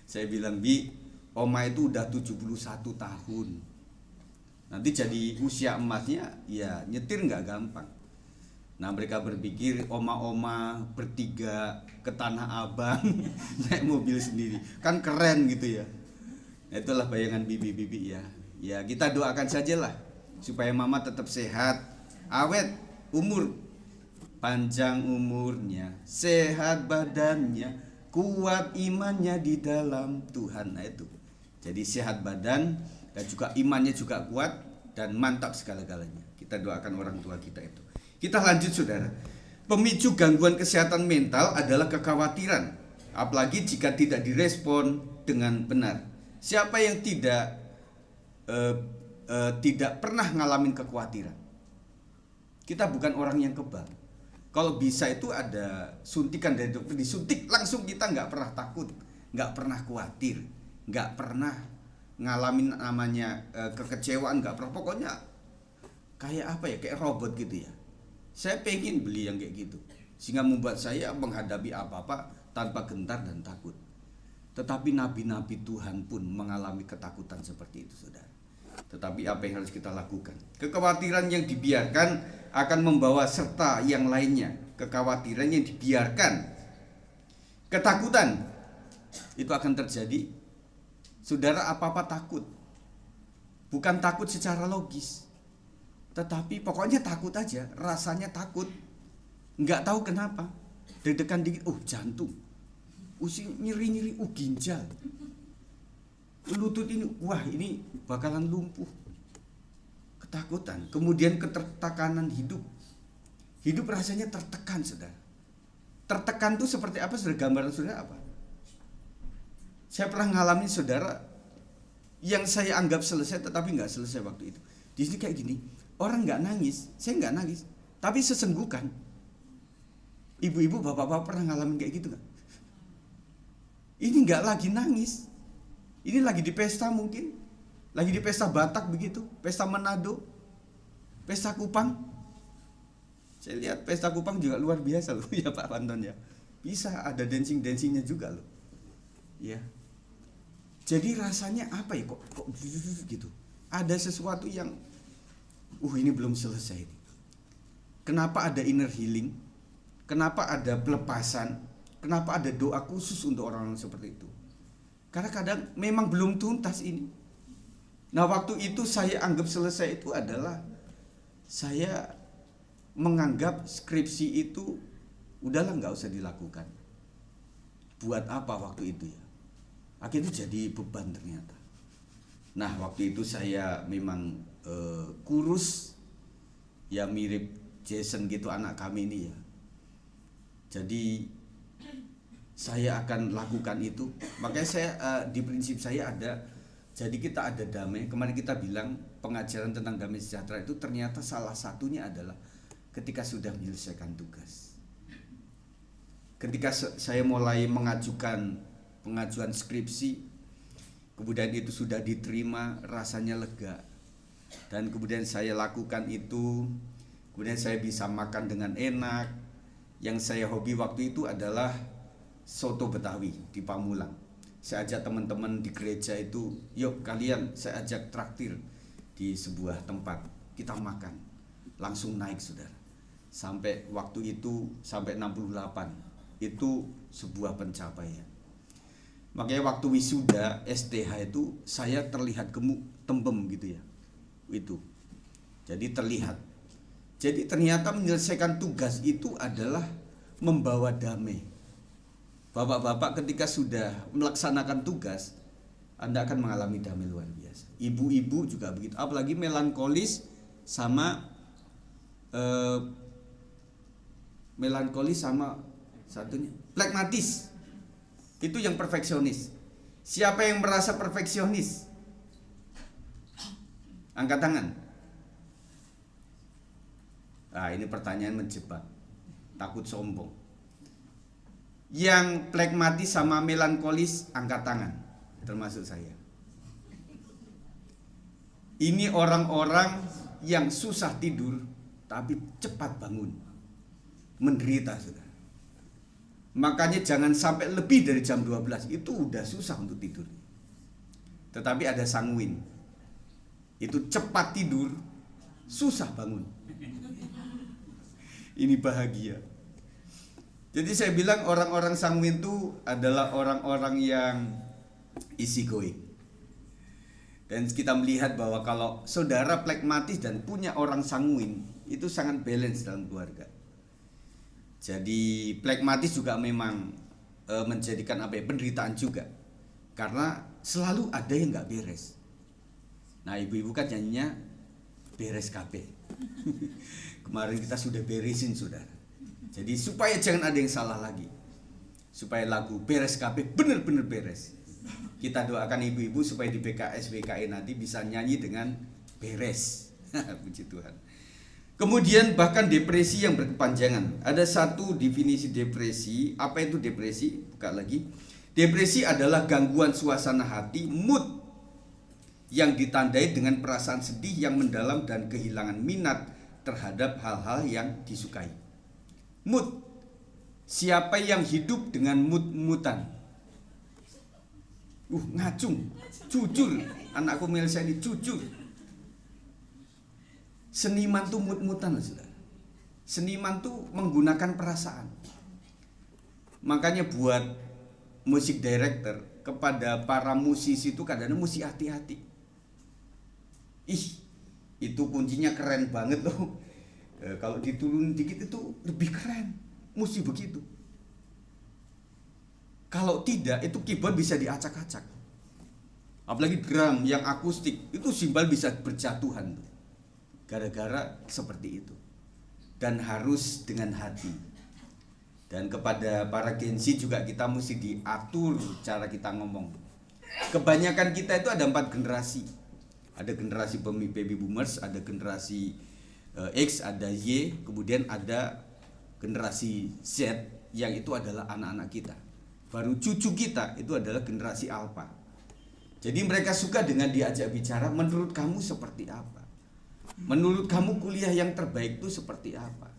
Saya bilang, Bi, Oma itu udah 71 tahun. Nanti jadi usia emasnya ya nyetir nggak gampang. Nah mereka berpikir oma-oma bertiga ke Tanah Abang naik mobil sendiri, kan keren gitu ya. Nah, itulah bayangan bibi-bibi ya. Ya kita doakan sajalah supaya Mama tetap sehat, awet, umur panjang umurnya, sehat badannya, kuat imannya di dalam Tuhan. Nah itu. Jadi sehat badan dan juga imannya juga kuat dan mantap segala-galanya. Kita doakan orang tua kita itu. Kita lanjut saudara. Pemicu gangguan kesehatan mental adalah kekhawatiran, apalagi jika tidak direspon dengan benar. Siapa yang tidak pernah ngalamin kekhawatiran? Kita bukan orang yang kebal. Kalau bisa itu ada suntikan dari dokter, disuntik langsung, kita nggak pernah takut, nggak pernah khawatir, nggak pernah ngalamin namanya kekecewaan, nggak pernah. Pokoknya kayak apa ya, kayak robot gitu ya. Saya pengen beli yang kayak gitu, sehingga membuat saya menghadapi apa-apa tanpa gentar dan takut. Tetapi nabi-nabi Tuhan pun mengalami ketakutan seperti itu, saudara. Tetapi apa yang harus kita lakukan? Kekhawatiran yang dibiarkan akan membawa serta yang lainnya. Kekhawatiran yang dibiarkan, ketakutan, itu akan terjadi. Saudara, apa-apa takut. Bukan takut secara logis, tetapi pokoknya takut aja, rasanya takut, nggak tahu kenapa, deg-degan dikit, jantung, nyeri-nyeri, ginjal, lutut ini, wah ini bakalan lumpuh, ketakutan. Kemudian ketertekanan hidup rasanya tertekan, saudara. Tertekan tuh seperti apa, saudara? Gambaran saudara apa? Saya pernah ngalamin, saudara, yang saya anggap selesai tetapi nggak selesai waktu itu. Di sini kayak gini. Orang nggak nangis, saya nggak nangis, tapi sesenggukan. Ibu-ibu, bapak-bapak pernah ngalamin kayak gitu kan? Ini nggak lagi nangis, ini lagi di pesta mungkin, lagi di pesta Batak begitu, pesta Manado, pesta Kupang. Saya lihat pesta Kupang juga luar biasa loh ya Pak Panton ya. Bisa ada dancing-dancingnya juga loh, ya. Jadi rasanya apa ya, kok gitu? Ada sesuatu yang ini belum selesai. Kenapa ada inner healing? Kenapa ada pelepasan? Kenapa ada doa khusus untuk orang-orang seperti itu? Karena kadang memang belum tuntas ini. Nah waktu itu saya anggap selesai itu adalah saya menganggap skripsi itu udahlah nggak usah dilakukan. Buat apa waktu itu ya? Akhirnya jadi beban ternyata. Nah waktu itu saya memang kurus, ya mirip Jason gitu anak kami ini ya. Jadi saya akan lakukan itu. Makanya saya di prinsip saya ada. Jadi kita ada damai. Kemarin kita bilang pengajaran tentang damai sejahtera itu ternyata salah satunya adalah ketika sudah menyelesaikan tugas. Ketika saya mulai mengajuan skripsi, kemudian itu sudah diterima, rasanya lega. Dan kemudian saya lakukan itu, kemudian saya bisa makan dengan enak. Yang saya hobi waktu itu adalah soto Betawi di Pamulang. Saya ajak teman-teman di gereja itu, yuk kalian, saya ajak traktir di sebuah tempat, kita makan. Langsung naik saudara. Sampai waktu itu sampai 68. Itu sebuah pencapaian. Makanya waktu wisuda STH itu saya terlihat gemuk, tembem gitu ya. Itu. Jadi terlihat. Jadi ternyata menyelesaikan tugas itu adalah membawa damai. Bapak-bapak ketika sudah melaksanakan tugas, Anda akan mengalami damai luar biasa. Ibu-ibu juga begitu. Apalagi melankolis sama satunya plekmatis. Itu yang perfeksionis. Siapa yang merasa perfeksionis? Angkat tangan. Nah, ini pertanyaan menjebak. Takut sombong. Yang plekmatis sama melankolis, angkat tangan. Termasuk saya. Ini orang-orang yang susah tidur tapi cepat bangun. Menderita sudah. Makanya jangan sampai lebih dari jam 12. Itu udah susah untuk tidur. Tetapi ada sanguin. Itu cepat tidur, susah bangun. Ini bahagia. Jadi saya bilang orang-orang sanguin itu adalah orang-orang yang easy going. Dan kita melihat bahwa kalau saudara plekmatis dan punya orang sanguin, itu sangat balance dalam keluarga. Jadi plekmatis juga memang menjadikan penderitaan juga. Karena selalu ada yang gak beres. Nah, ibu-ibu kan nyanyinya beres kabeh. Kemarin kita sudah beresin saudara. Jadi supaya jangan ada yang salah lagi. Supaya lagu beres kabeh benar-benar beres. Kita doakan ibu-ibu supaya di BKS BKE nanti bisa nyanyi dengan beres. Puji Tuhan. Kemudian bahkan depresi yang berkepanjangan. Ada satu definisi depresi. Apa itu depresi? Buka lagi. Depresi adalah gangguan suasana hati, mood yang ditandai dengan perasaan sedih yang mendalam dan kehilangan minat terhadap hal-hal yang disukai. Mood. Siapa yang hidup dengan mood-moodan? Ngacung, jujur. Anakku Melisa ini jujur. Seniman tuh mood-moodan, saudara. Seniman tuh menggunakan perasaan. Makanya buat musik director, kepada para musisi itu kadang-kadang mesti hati-hati. Itu kuncinya keren banget loh. Kalau diturun dikit itu lebih keren. Mesti begitu. Kalau tidak, itu keyboard bisa diacak-acak. Apalagi drum yang akustik, itu simbal bisa berjatuhan tuh. Gara-gara seperti itu. Dan harus dengan hati. Dan kepada para Gen Z juga kita mesti diatur cara kita ngomong. Kebanyakan kita itu ada 4 generasi. Ada generasi baby boomers, ada generasi X, ada Y, kemudian ada generasi Z yang itu adalah anak-anak kita. Baru cucu kita itu adalah generasi Alpha. Jadi mereka suka dengan diajak bicara, menurut kamu seperti apa? Menurut kamu kuliah yang terbaik itu seperti apa?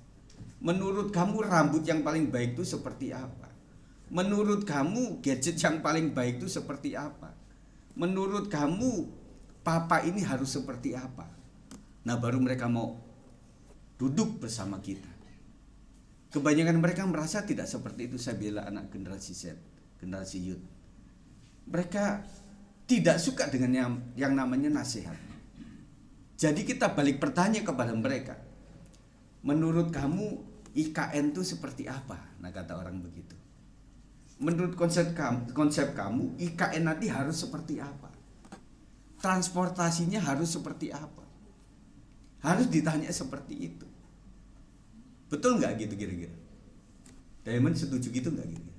Menurut kamu rambut yang paling baik itu seperti apa? Menurut kamu gadget yang paling baik itu seperti apa? Menurut kamu papa ini harus seperti apa? Nah, baru mereka mau duduk bersama kita. Kebanyakan mereka merasa tidak seperti itu. Saya bela anak generasi Z, generasi youth. Mereka tidak suka dengan yang namanya nasihat. Jadi kita balik bertanya kepada mereka. Menurut kamu IKN itu seperti apa? Nah, kata orang begitu. Menurut konsep kamu IKN nanti harus seperti apa? Transportasinya harus seperti apa? Harus ditanya seperti itu. Betul nggak gitu kira-kira? Diamond setuju gitu nggak kira-kira?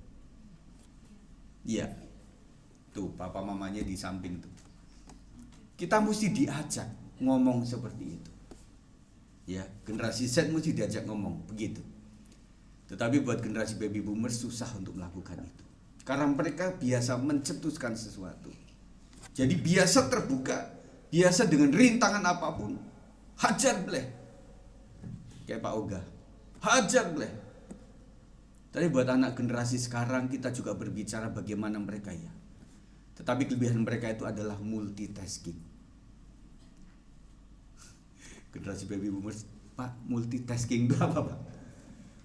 Iya. Tuh papa mamanya di samping tuh. Kita mesti diajak ngomong seperti itu. Ya, generasi Z mesti diajak ngomong begitu. Tetapi buat generasi baby boomers susah untuk melakukan itu. Karena mereka biasa mencetuskan sesuatu. Jadi biasa terbuka biasa dengan rintangan apapun, hajar bleh. Kayak Pak Oga, hajar bleh. Tapi buat anak generasi sekarang kita juga berbicara bagaimana mereka ya. Tetapi kelebihan mereka itu adalah multitasking. Generasi baby boomers, Pak, multitasking itu apa, Pak?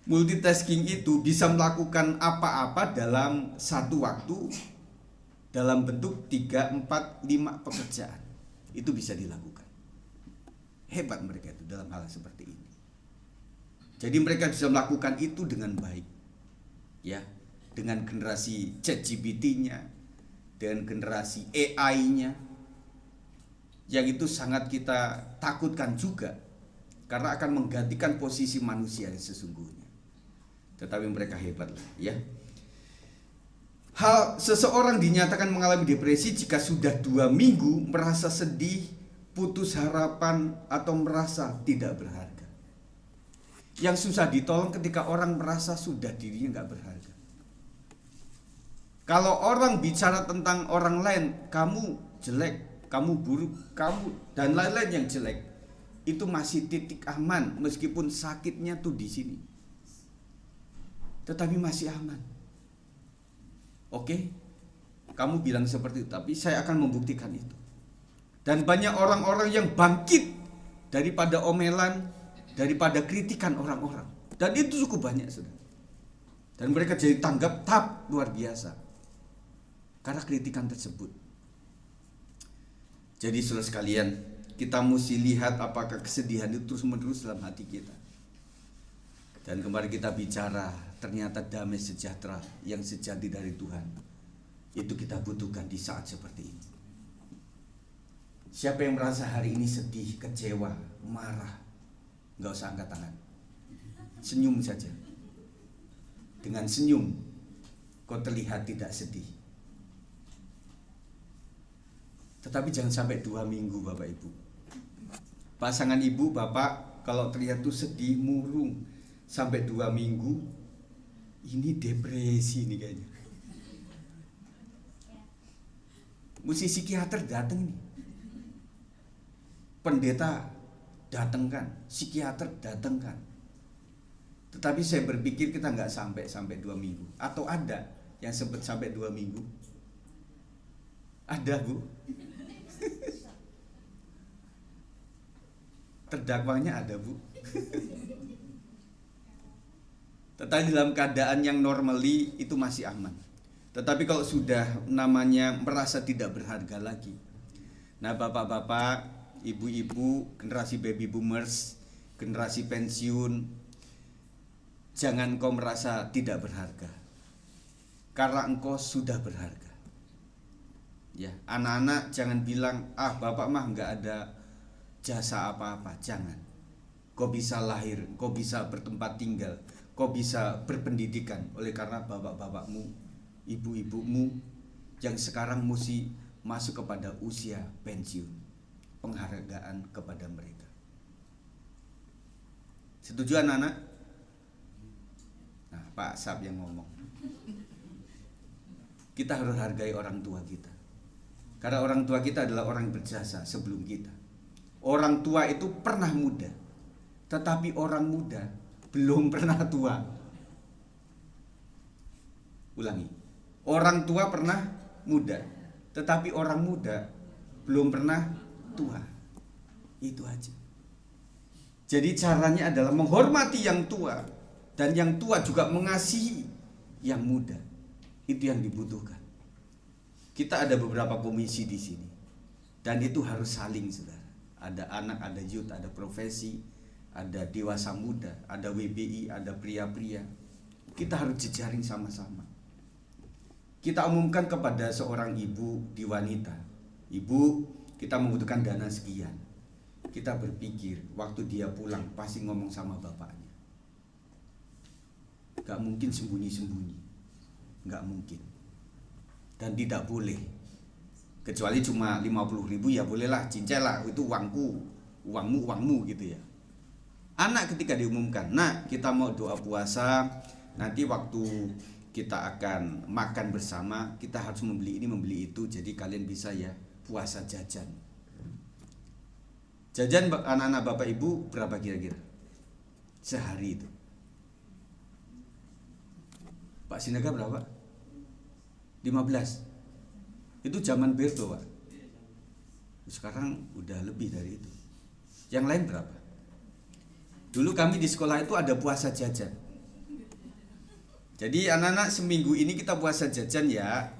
Multitasking itu bisa melakukan apa-apa dalam satu waktu dalam bentuk 3, 4, 5 pekerjaan. Itu bisa dilakukan. Hebat mereka itu dalam hal seperti ini. Jadi mereka bisa melakukan itu dengan baik. Ya, dengan generasi ChatGPT-nya, dengan generasi AI-nya, yang itu sangat kita takutkan juga karena akan menggantikan posisi manusia yang sesungguhnya. Tetapi mereka hebat lah, ya. Hal seseorang dinyatakan mengalami depresi jika sudah 2 minggu merasa sedih, putus harapan, atau merasa tidak berharga. Yang susah ditolong ketika orang merasa sudah dirinya nggak berharga. Kalau orang bicara tentang orang lain, kamu jelek, kamu buruk, kamu dan lain-lain yang jelek, itu masih titik aman meskipun sakitnya tuh di sini. Tetapi masih aman. Oke? Kamu bilang seperti itu, tapi saya akan membuktikan itu. Dan banyak orang-orang yang bangkit daripada omelan, daripada kritikan orang-orang. Dan itu cukup banyak, saudara. Dan mereka jadi tanggap luar biasa karena kritikan tersebut. Jadi saudara sekalian, kita mesti lihat apakah kesedihan itu terus-menerus dalam hati kita. Dan kemarin kita bicara, ternyata damai sejahtera yang sejati dari Tuhan itu kita butuhkan di saat seperti ini. Siapa yang merasa hari ini sedih, kecewa, marah, nggak usah angkat tangan, senyum saja. Dengan senyum kau terlihat tidak sedih. Tetapi jangan sampai 2 minggu Bapak Ibu. Pasangan ibu bapak kalau terlihat tuh sedih, murung sampai 2 minggu, ini depresi nih kayaknya. Mesti psikiater datang nih. Pendeta datangkan, psikiater datangkan. Tetapi saya berpikir kita nggak sampai 2 minggu. Atau ada yang sempat sampai 2 minggu? Ada, Bu. Terdakwanya ada, Bu. Tetapi dalam keadaan yang normally itu masih aman. Tetapi kalau sudah namanya merasa tidak berharga lagi. Nah, bapak-bapak, ibu-ibu, generasi baby boomers, generasi pensiun, jangan kau merasa tidak berharga, karena engkau sudah berharga. Ya, anak-anak jangan bilang, bapak mah nggak ada jasa apa-apa. Jangan. Kau bisa lahir, kau bisa bertempat tinggal, kau bisa berpendidikan oleh karena bapak-bapakmu, ibu-ibumu yang sekarang mesti masuk kepada usia pensiun. Penghargaan kepada mereka. Setuju anak-anak? Nah, Pak Sab yang ngomong. Kita harus hargai orang tua kita. Karena orang tua kita adalah orang yang berjasa sebelum kita. Orang tua itu pernah muda, tetapi orang muda belum pernah tua. Ulangi. Orang tua pernah muda, tetapi orang muda belum pernah tua. Itu aja. Jadi caranya adalah menghormati yang tua, dan yang tua juga mengasihi yang muda. Itu yang dibutuhkan. Kita ada beberapa komisi di sini, dan itu harus saling, saudara. Ada anak, ada youth, ada profesi, ada dewasa muda, ada WBI, ada pria-pria. Kita harus jejaring sama-sama. Kita umumkan kepada seorang ibu di wanita, ibu, kita membutuhkan dana sekian. Kita berpikir waktu dia pulang pasti ngomong sama bapaknya. Gak mungkin sembunyi-sembunyi, gak mungkin. Dan tidak boleh. Kecuali cuma 50.000 ya bolehlah, cincai lah, itu uangku, uangmu gitu ya. Anak ketika diumumkan, nah kita mau doa puasa, nanti waktu kita akan makan bersama, kita harus membeli ini, membeli itu, jadi kalian bisa ya puasa jajan. Jajan anak-anak Bapak Ibu berapa kira-kira? Sehari itu. Pak Sinaga berapa? 15. Itu zaman Berto, Pak. Sekarang udah lebih dari itu. Yang lain berapa? Dulu kami di sekolah itu ada puasa jajan. Jadi anak-anak seminggu ini kita puasa jajan ya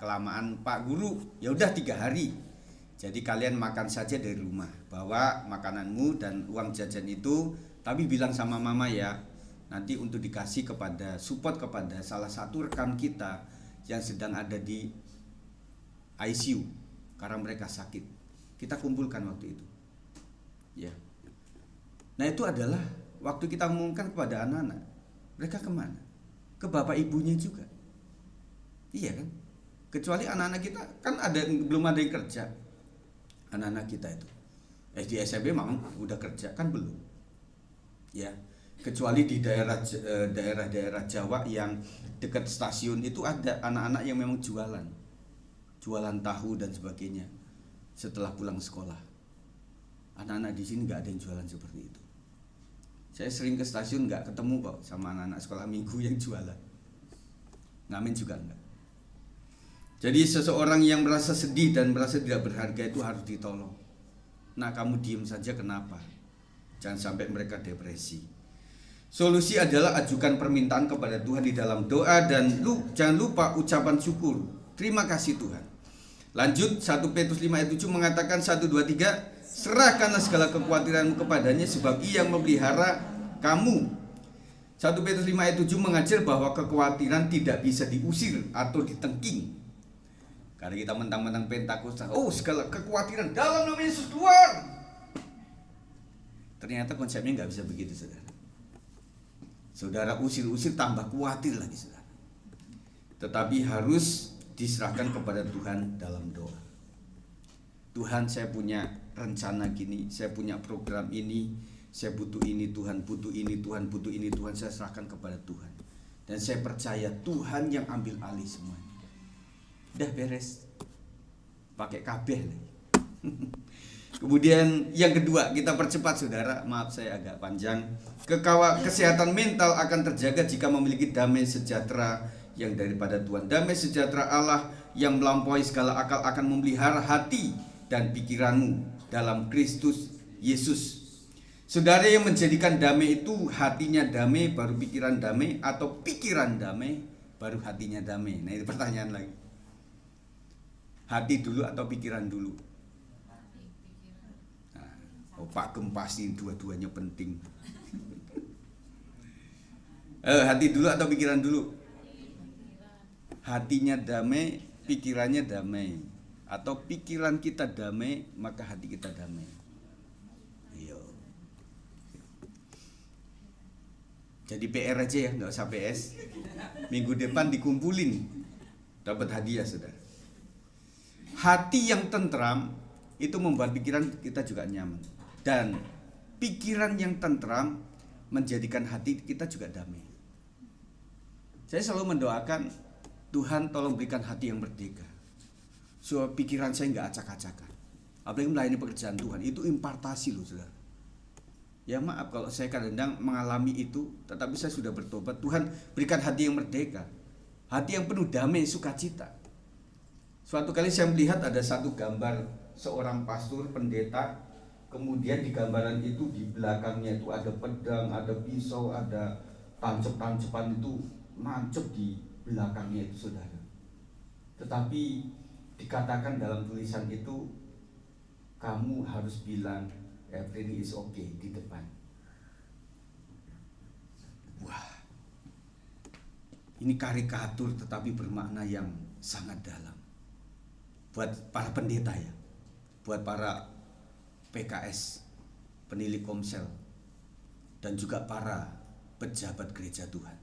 kelamaan Pak Guru, ya udah 3 hari. Jadi kalian makan saja dari rumah, bawa makananmu dan uang jajan itu, tapi bilang sama mama ya, nanti untuk dikasih kepada support kepada salah satu rekan kita yang sedang ada di ICU karena mereka sakit. Kita kumpulkan waktu itu. Ya. Nah itu adalah waktu kita ngomongkan kepada anak-anak. Mereka kemana? Ke bapak ibunya juga. Iya kan? Kecuali anak-anak kita kan belum ada yang kerja. Anak-anak kita itu SD SMP memang udah kerja kan belum. Ya. Kecuali di daerah-daerah Jawa yang dekat stasiun itu ada anak-anak yang memang jualan tahu dan sebagainya setelah pulang sekolah. Anak-anak di sini nggak ada yang jualan seperti itu. Saya sering ke stasiun nggak ketemu kok sama anak-anak sekolah minggu yang jualan. Ngamen juga enggak. Jadi seseorang yang merasa sedih dan merasa tidak berharga itu harus ditolong. Nah kamu diem saja kenapa? Jangan sampai mereka depresi. Solusi adalah ajukan permintaan kepada Tuhan di dalam doa dan jangan lupa ucapan syukur. Terima kasih Tuhan. Lanjut 1 Petrus 5 ayat 7 mengatakan 1, 2, 3 serahkanlah segala kekhawatiranmu kepadanya sebab ia memelihara kamu. 1 Petrus 5 ayat 7 mengajar bahwa kekhawatiran tidak bisa diusir atau ditengking. Karena kita mentang-mentang Pentakosta, segala kekhawatiran dalam nama Yesus keluar. Ternyata konsepnya nggak bisa begitu, saudara. Saudara usir-usir tambah khawatir lagi, saudara. Tetapi harus diserahkan kepada Tuhan dalam doa. Tuhan, saya punya rencana gini, saya punya program ini, saya butuh ini, Tuhan butuh ini, Tuhan butuh ini, Tuhan saya serahkan kepada Tuhan. Dan saya percaya Tuhan yang ambil alih semuanya. Udah beres. Pakai kabeh lagi. Kemudian yang kedua, kita percepat saudara. Maaf saya agak panjang. Kesehatan mental akan terjaga jika memiliki damai sejahtera yang daripada Tuhan. Damai sejahtera Allah yang melampaui segala akal akan memelihara hati dan pikiranmu dalam Kristus Yesus. Saudara yang menjadikan damai itu hatinya damai baru pikiran damai, atau pikiran damai baru hatinya damai. Nah itu pertanyaan lagi. Hati dulu atau pikiran dulu? Nah, Pak Gem pasti dua-duanya penting. Hati dulu atau pikiran dulu? Hatinya damai, pikirannya damai. Atau pikiran kita damai, maka hati kita damai. Iya. Jadi PR aja ya, nggak usah PS. Minggu depan dikumpulin, dapat hadiah saudara. Hati yang tentram itu membuat pikiran kita juga nyaman. Dan pikiran yang tentram menjadikan hati kita juga damai. Saya selalu mendoakan, Tuhan tolong berikan hati yang merdeka. So pikiran saya nggak acak-acakan. Apalagi melayani pekerjaan Tuhan, itu impartasi loh saudara. Ya maaf kalau saya kadang-kadang mengalami itu, tetapi saya sudah bertobat. Tuhan berikan hati yang merdeka, hati yang penuh damai, sukacita. Suatu kali saya melihat ada satu gambar seorang pastor pendeta, kemudian di gambaran itu di belakangnya itu ada pedang, ada pisau, ada tancap-tancapan itu nancep di belakangnya itu saudara. Tetapi dikatakan dalam tulisan itu, kamu harus bilang everything is okay di depan. Wah, ini karikatur tetapi bermakna yang sangat dalam. Buat para pendeta ya, buat para PKS, penilik komsel, dan juga para pejabat gereja Tuhan.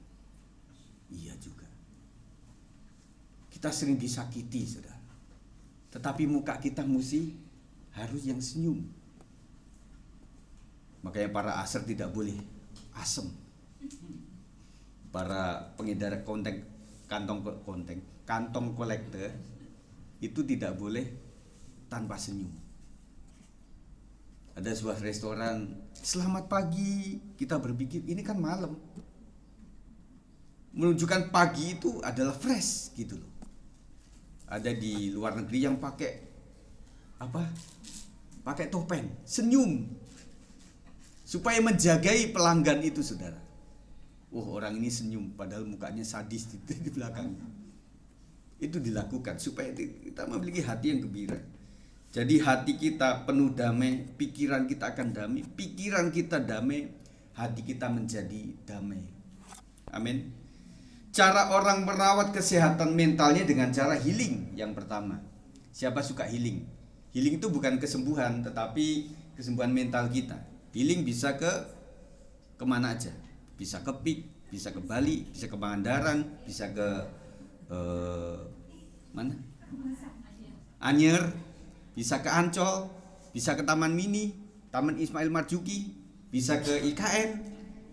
Iya juga. Kita sering disakiti saudara, tetapi muka kita mesti harus yang senyum. Makanya para aser tidak boleh asem. Para pengedar kantong kolektor itu tidak boleh tanpa senyum. Ada sebuah restoran, selamat pagi, kita berpikir ini kan malam. Menunjukkan pagi itu adalah fresh gitu loh. Ada di luar negeri yang pakai apa? Pakai topeng, senyum. Supaya menjagai pelanggan itu, saudara. Orang ini senyum padahal mukanya sadis di belakang. Itu dilakukan supaya kita memiliki hati yang gembira. Jadi hati kita penuh damai, pikiran kita akan damai, pikiran kita damai, hati kita menjadi damai. Amin. Cara orang merawat kesehatan mentalnya dengan cara healing yang pertama. Siapa suka healing? Healing itu bukan kesembuhan, tetapi kesembuhan mental kita. Healing bisa kemana aja. Bisa ke Pik, bisa ke Bali, bisa ke Pangandaran, bisa ke mana? Anyer, bisa ke Ancol, bisa ke Taman Mini, Taman Ismail Marzuki, bisa ke IKN,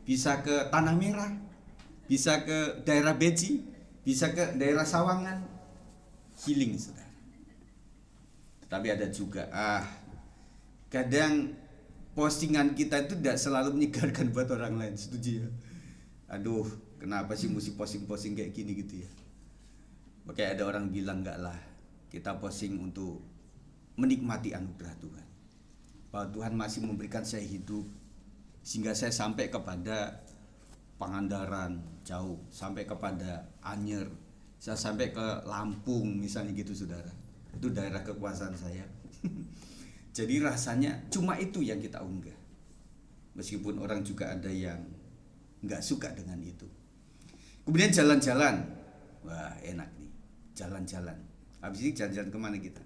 bisa ke Tanah Merah, bisa ke daerah Beji, bisa ke daerah Sawangan. Healing, saudara. Tapi ada juga kadang postingan kita itu tidak selalu menyegarkan buat orang lain, setuju ya? Aduh, kenapa sih mesti posting-posting kayak gini gitu ya? Makanya ada orang bilang enggak lah, kita posting untuk menikmati anugerah Tuhan. Bahwa Tuhan masih memberikan saya hidup sehingga saya sampai kepada Pangandaran jauh, sampai kepada Anyer, saya sampai ke Lampung misalnya gitu, saudara. Itu daerah kekuasaan saya. Jadi rasanya cuma itu yang kita unggah. Meskipun orang juga ada yang nggak suka dengan itu. Kemudian jalan-jalan, wah enak nih, jalan-jalan. Habis ini jalan-jalan kemana kita?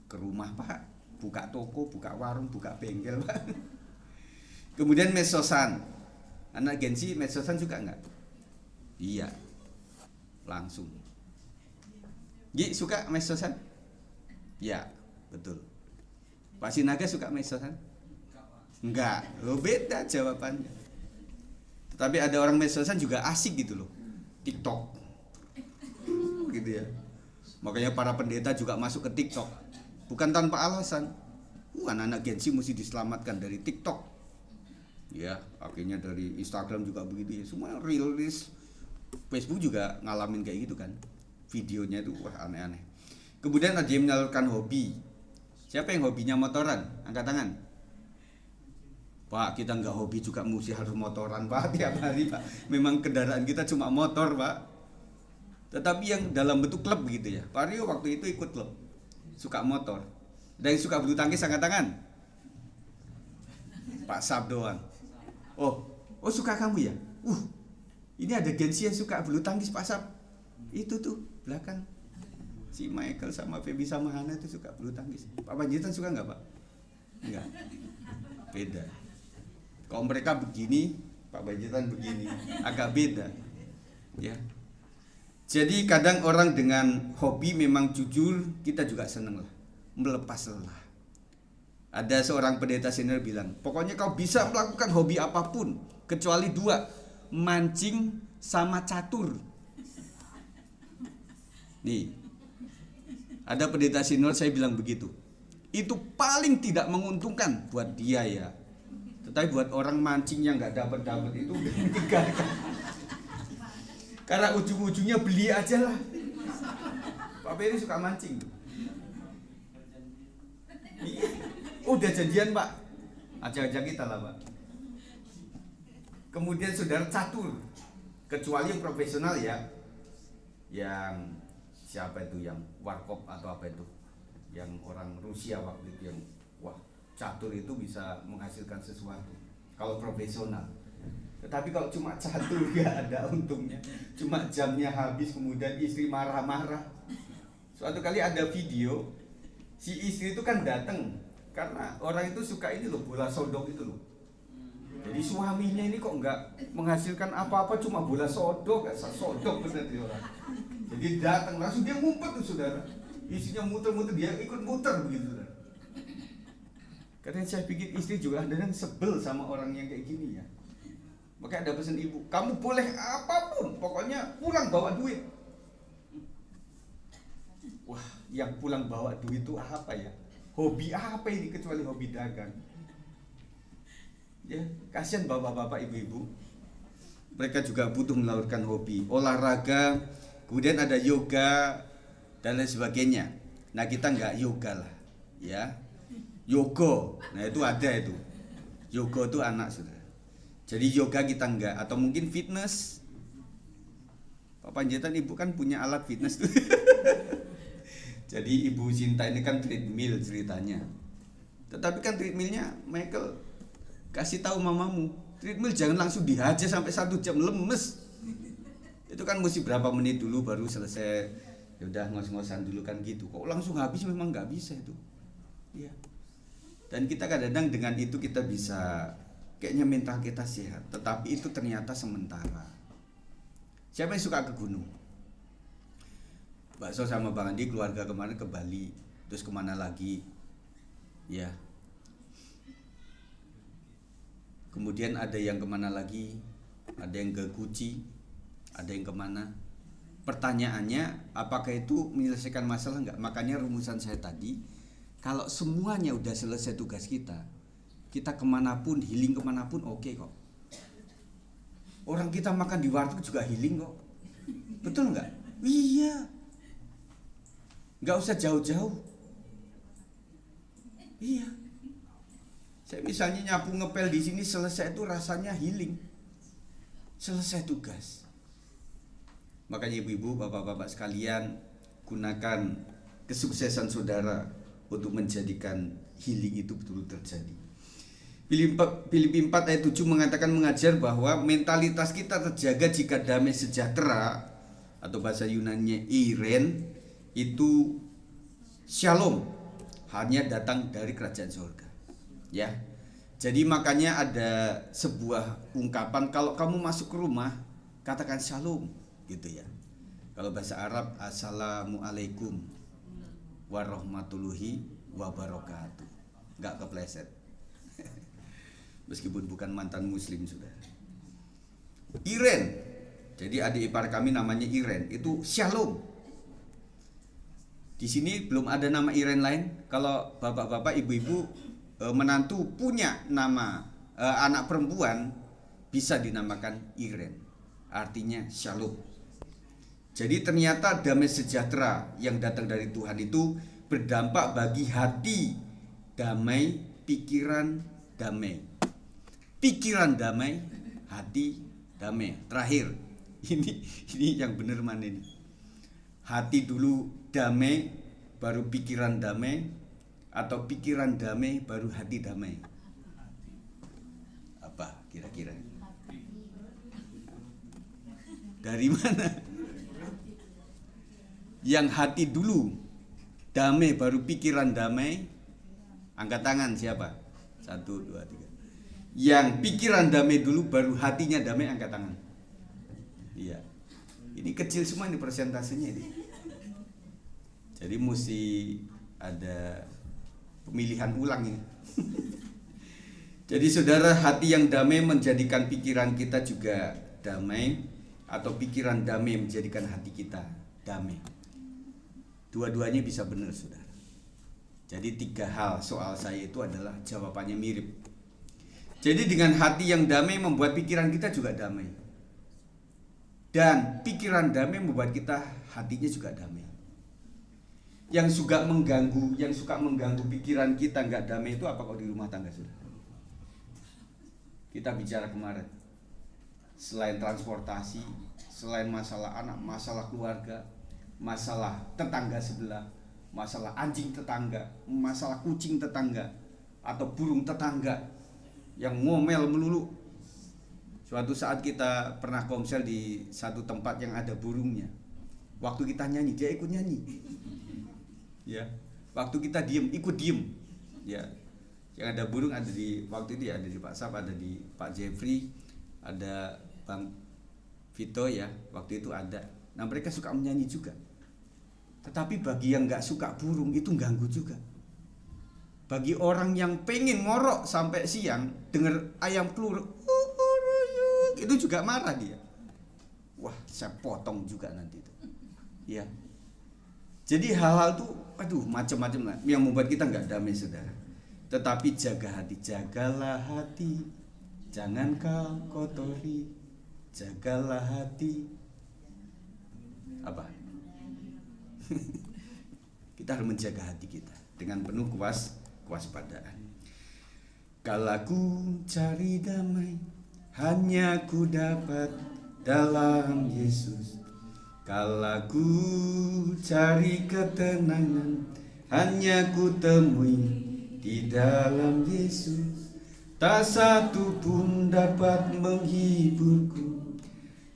Ke rumah Pak, buka toko, buka warung, buka bengkel Pak. Kemudian medsosan, anak Gensi medsosan juga nggak? Iya, langsung. Gi suka medsosan? Ya, betul. Pak Sinaga suka medsosan? Enggak, lo beda jawabannya. Tetapi ada orang medsosan juga asik gitu loh, TikTok, gitu ya. Makanya para pendeta juga masuk ke TikTok, bukan tanpa alasan. Anak-anak Gensi mesti diselamatkan dari TikTok. Ya, akhirnya dari Instagram juga begitu ya. Semua rilis, Facebook juga ngalamin kayak gitu kan. Videonya itu wah aneh-aneh. Kemudian ada yang menyalurkan hobi. Siapa yang hobinya motoran? Angkat tangan. Pak, kita nggak hobi juga mesti harus motoran Pak tiap hari Pak. Memang kendaraan kita cuma motor Pak. Tetapi yang dalam bentuk klub gitu ya. Pak Rio waktu itu ikut klub, suka motor. Dan yang suka bulu tangkis angkat tangan. Pak Sab doang. Oh suka kamu ya? Ini ada Gensi yang suka bulu tangkis Pak Sab. Itu tuh belakang. Si Michael sama Feby sama Hana itu suka bulu tangkis. Pak Panjitan suka nggak Pak? Enggak. Beda. Kalau mereka begini, Pak Panjitan begini, agak beda. Ya. Jadi kadang orang dengan hobi memang jujur, kita juga seneng lah, melepas lelah. Ada seorang pendeta senior bilang, pokoknya kau bisa melakukan hobi apapun kecuali dua, mancing sama catur. Nih, ada pendeta senior saya bilang begitu. Itu paling tidak menguntungkan buat dia ya. Tetapi buat orang mancing yang nggak dapat itu meninggalkan. Karena ujung-ujungnya beli aja lah. Pak Peri suka mancing. Udah janjian Pak, ajak-ajak kita lah Pak. Kemudian saudara catur, kecuali yang profesional ya, yang siapa itu yang warkop atau apa itu, yang orang Rusia waktu itu yang wah catur itu bisa menghasilkan sesuatu kalau profesional. Tetapi kalau cuma catur gak ada untungnya, cuma jamnya habis kemudian istri marah-marah. Suatu kali ada video, si istri itu kan datang karena orang itu suka ini loh, bola sodok itu loh. Jadi suaminya ini kok nggak menghasilkan apa-apa, cuma bola sodok, sodok bener dia orang. Jadi datang langsung dia ngumpet tuh saudara. Istrinya muter-muter, dia ikut muter begitu saudara. Karena saya pikir istri juga ada yang sebel sama orang yang kayak gini ya. Makanya ada pesan ibu, kamu boleh apapun, pokoknya pulang bawa duit. Wah, yang pulang bawa duit itu apa ya? Hobi apa ini kecuali hobi dagang? Ya, kasihan bapak-bapak, ibu-ibu. Mereka juga butuh melakukan hobi, olahraga, kemudian ada yoga dan lain sebagainya. Nah, kita nggak yoga lah, ya. Yoga, nah itu ada itu. Yoga itu anak sudah. Jadi yoga kita enggak, atau mungkin fitness. Pak Panjaitan ibu kan punya alat fitness tuh. Jadi ibu Cinta ini kan treadmill ceritanya. Tetapi kan treadmillnya Michael kasih tahu mamamu, treadmill jangan langsung dihajar sampai 1 jam, lemes. Itu kan mesti berapa menit dulu baru selesai. Ya udah ngos-ngosan dulu kan gitu. Kok langsung habis memang nggak bisa itu. Iya. Dan kita kadang-kadang dengan itu kita bisa kayaknya mental kita sehat, tetapi itu ternyata sementara. Siapa yang suka ke gunung? Bakso sama Bang Andi keluarga kemarin ke Bali, terus kemana lagi? Ya. Kemudian ada yang kemana lagi? Ada yang ke Guci, ada yang kemana? Pertanyaannya, apakah itu menyelesaikan masalah enggak? Makanya rumusan saya tadi, kalau semuanya udah selesai tugas kita kemanapun, healing kemanapun oke kok. Orang kita makan di warteg juga healing kok. Betul nggak? Iya. Nggak usah jauh-jauh. Iya. Saya misalnya nyapu ngepel di sini selesai itu rasanya healing. Selesai tugas. Makanya ibu-ibu, bapak-bapak sekalian, gunakan kesuksesan saudara untuk menjadikan healing itu betul terjadi. Filipi 4 ayat 7 mengatakan mengajar bahwa mentalitas kita terjaga jika damai sejahtera atau bahasa Yunaninya iren itu shalom hanya datang dari kerajaan surga. Ya. Jadi makanya ada sebuah ungkapan kalau kamu masuk ke rumah katakan shalom gitu ya. Kalau bahasa Arab assalamualaikum warahmatullahi wabarakatuh. Enggak kepleset. Meskipun bukan mantan muslim sudah. Iren. Jadi adik ipar kami namanya Iren, itu shalom. Di sini belum ada nama Iren lain. Kalau bapak-bapak, ibu-ibu menantu punya nama anak perempuan bisa dinamakan Iren. Artinya shalom. Jadi ternyata damai sejahtera yang datang dari Tuhan itu berdampak bagi hati damai, pikiran damai. Pikiran damai, hati damai. Terakhir, ini yang benar mana ini? Hati dulu damai, baru pikiran damai, atau pikiran damai, baru hati damai. Apa kira-kira? Dari mana? Yang hati dulu damai, baru pikiran damai. Angkat tangan siapa? 1, 2, 3. Yang pikiran damai dulu baru hatinya damai, angkat tangan. Iya. Ini kecil semua ini persentasenya ini. Jadi mesti ada pemilihan ulang ini. Jadi saudara, hati yang damai menjadikan pikiran kita juga damai, atau pikiran damai menjadikan hati kita damai. Dua-duanya bisa benar saudara. Jadi 3 hal soal saya itu adalah jawabannya mirip. Jadi dengan hati yang damai membuat pikiran kita juga damai. Dan pikiran damai membuat kita hatinya juga damai. Yang suka mengganggu pikiran kita nggak damai itu apa kalau di rumah tangga sudah? Kita bicara kemarin. Selain transportasi, selain masalah anak, masalah keluarga, masalah tetangga sebelah, masalah anjing tetangga, masalah kucing tetangga, atau burung tetangga yang ngomel melulu. Suatu saat kita pernah komsel di satu tempat yang ada burungnya. Waktu kita nyanyi, dia ikut nyanyi. Ya, waktu kita diem, ikut diem. Ya, yang ada burung ada di waktu itu ya, ada di Pak Sap, ada di Pak Jeffrey, ada Bang Vito ya, waktu itu ada. Nah mereka suka menyanyi juga. Tetapi bagi yang nggak suka burung itu ganggu juga. Bagi orang yang pengen ngorok sampai siang dengar ayam peluru itu juga marah dia. Wah, saya potong juga nanti itu. Ya. Jadi hal-hal tuh, aduh macam-macam lah yang membuat kita nggak damai saudara. Tetapi jaga hati, jagalah hati, jangan kau kotori, jagalah hati. Apa? Kita harus menjaga hati kita dengan penuh kewaspadaan. Kalau ku cari damai, hanya ku dapat dalam Yesus. Kalau ku cari ketenangan, hanya ku temui di dalam Yesus. Tak satu pun dapat menghiburku,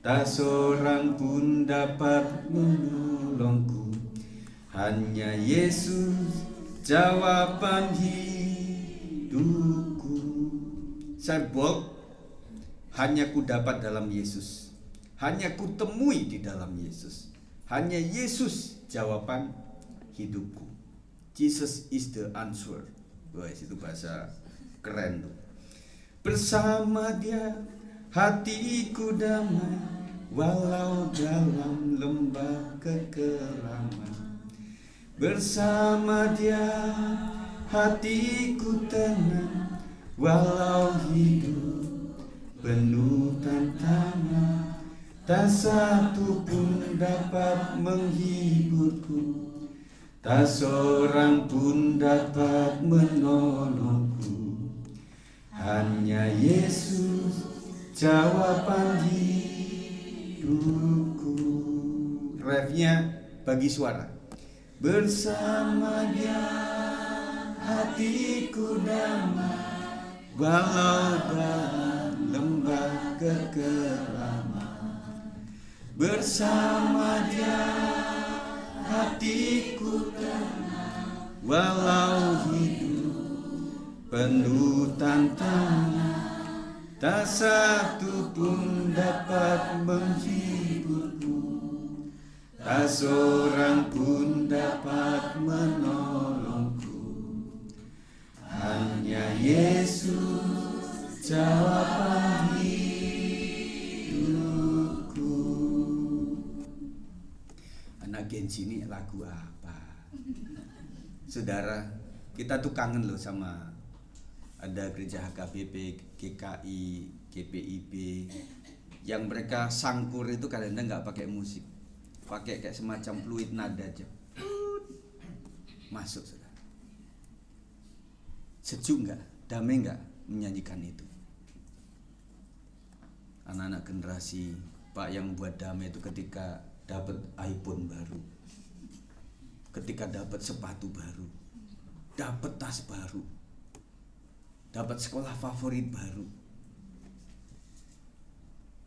tak seorang pun dapat menolongku. Hanya Yesus jawaban hidupku. Saya bold, hanya ku dapat dalam Yesus, hanya ku temui di dalam Yesus. Hanya Yesus jawaban hidupku. Jesus is the answer. Wah, itu bahasa keren tuh. Bersama Dia hatiku damai, walau dalam lembah kekelaman. Bersama Dia hatiku tenang, walau hidup penuh tantangan. Tak satu pun dapat menghiburku, tak seorang pun dapat menolongku. Hanya Yesus jawaban hidupku. Refnya bagi suara. Bersama Dia hatiku damai, walau dalam lembah kekelaman. Bersama Dia hatiku tenang, walau hidup penuh tantangan. Tak satu pun dapat menghiburku, tak seorang pun dapat menolongku. Hanya Yesus jawaban hidupku. Anak Gen Z ini lagu apa? Saudara, kita tuh kangen loh sama ada gereja HKBP, GKI, GPIB yang mereka sangkur itu kadang-kadang nggak pakai musik, pakai kayak semacam fluid nada aja. Masuk saudara. Sejuk nggak, damai nggak menyanyikan itu? Anak-anak generasi Pak yang buat damai itu ketika dapat iPhone baru, ketika dapat sepatu baru, dapat tas baru, dapat sekolah favorit baru.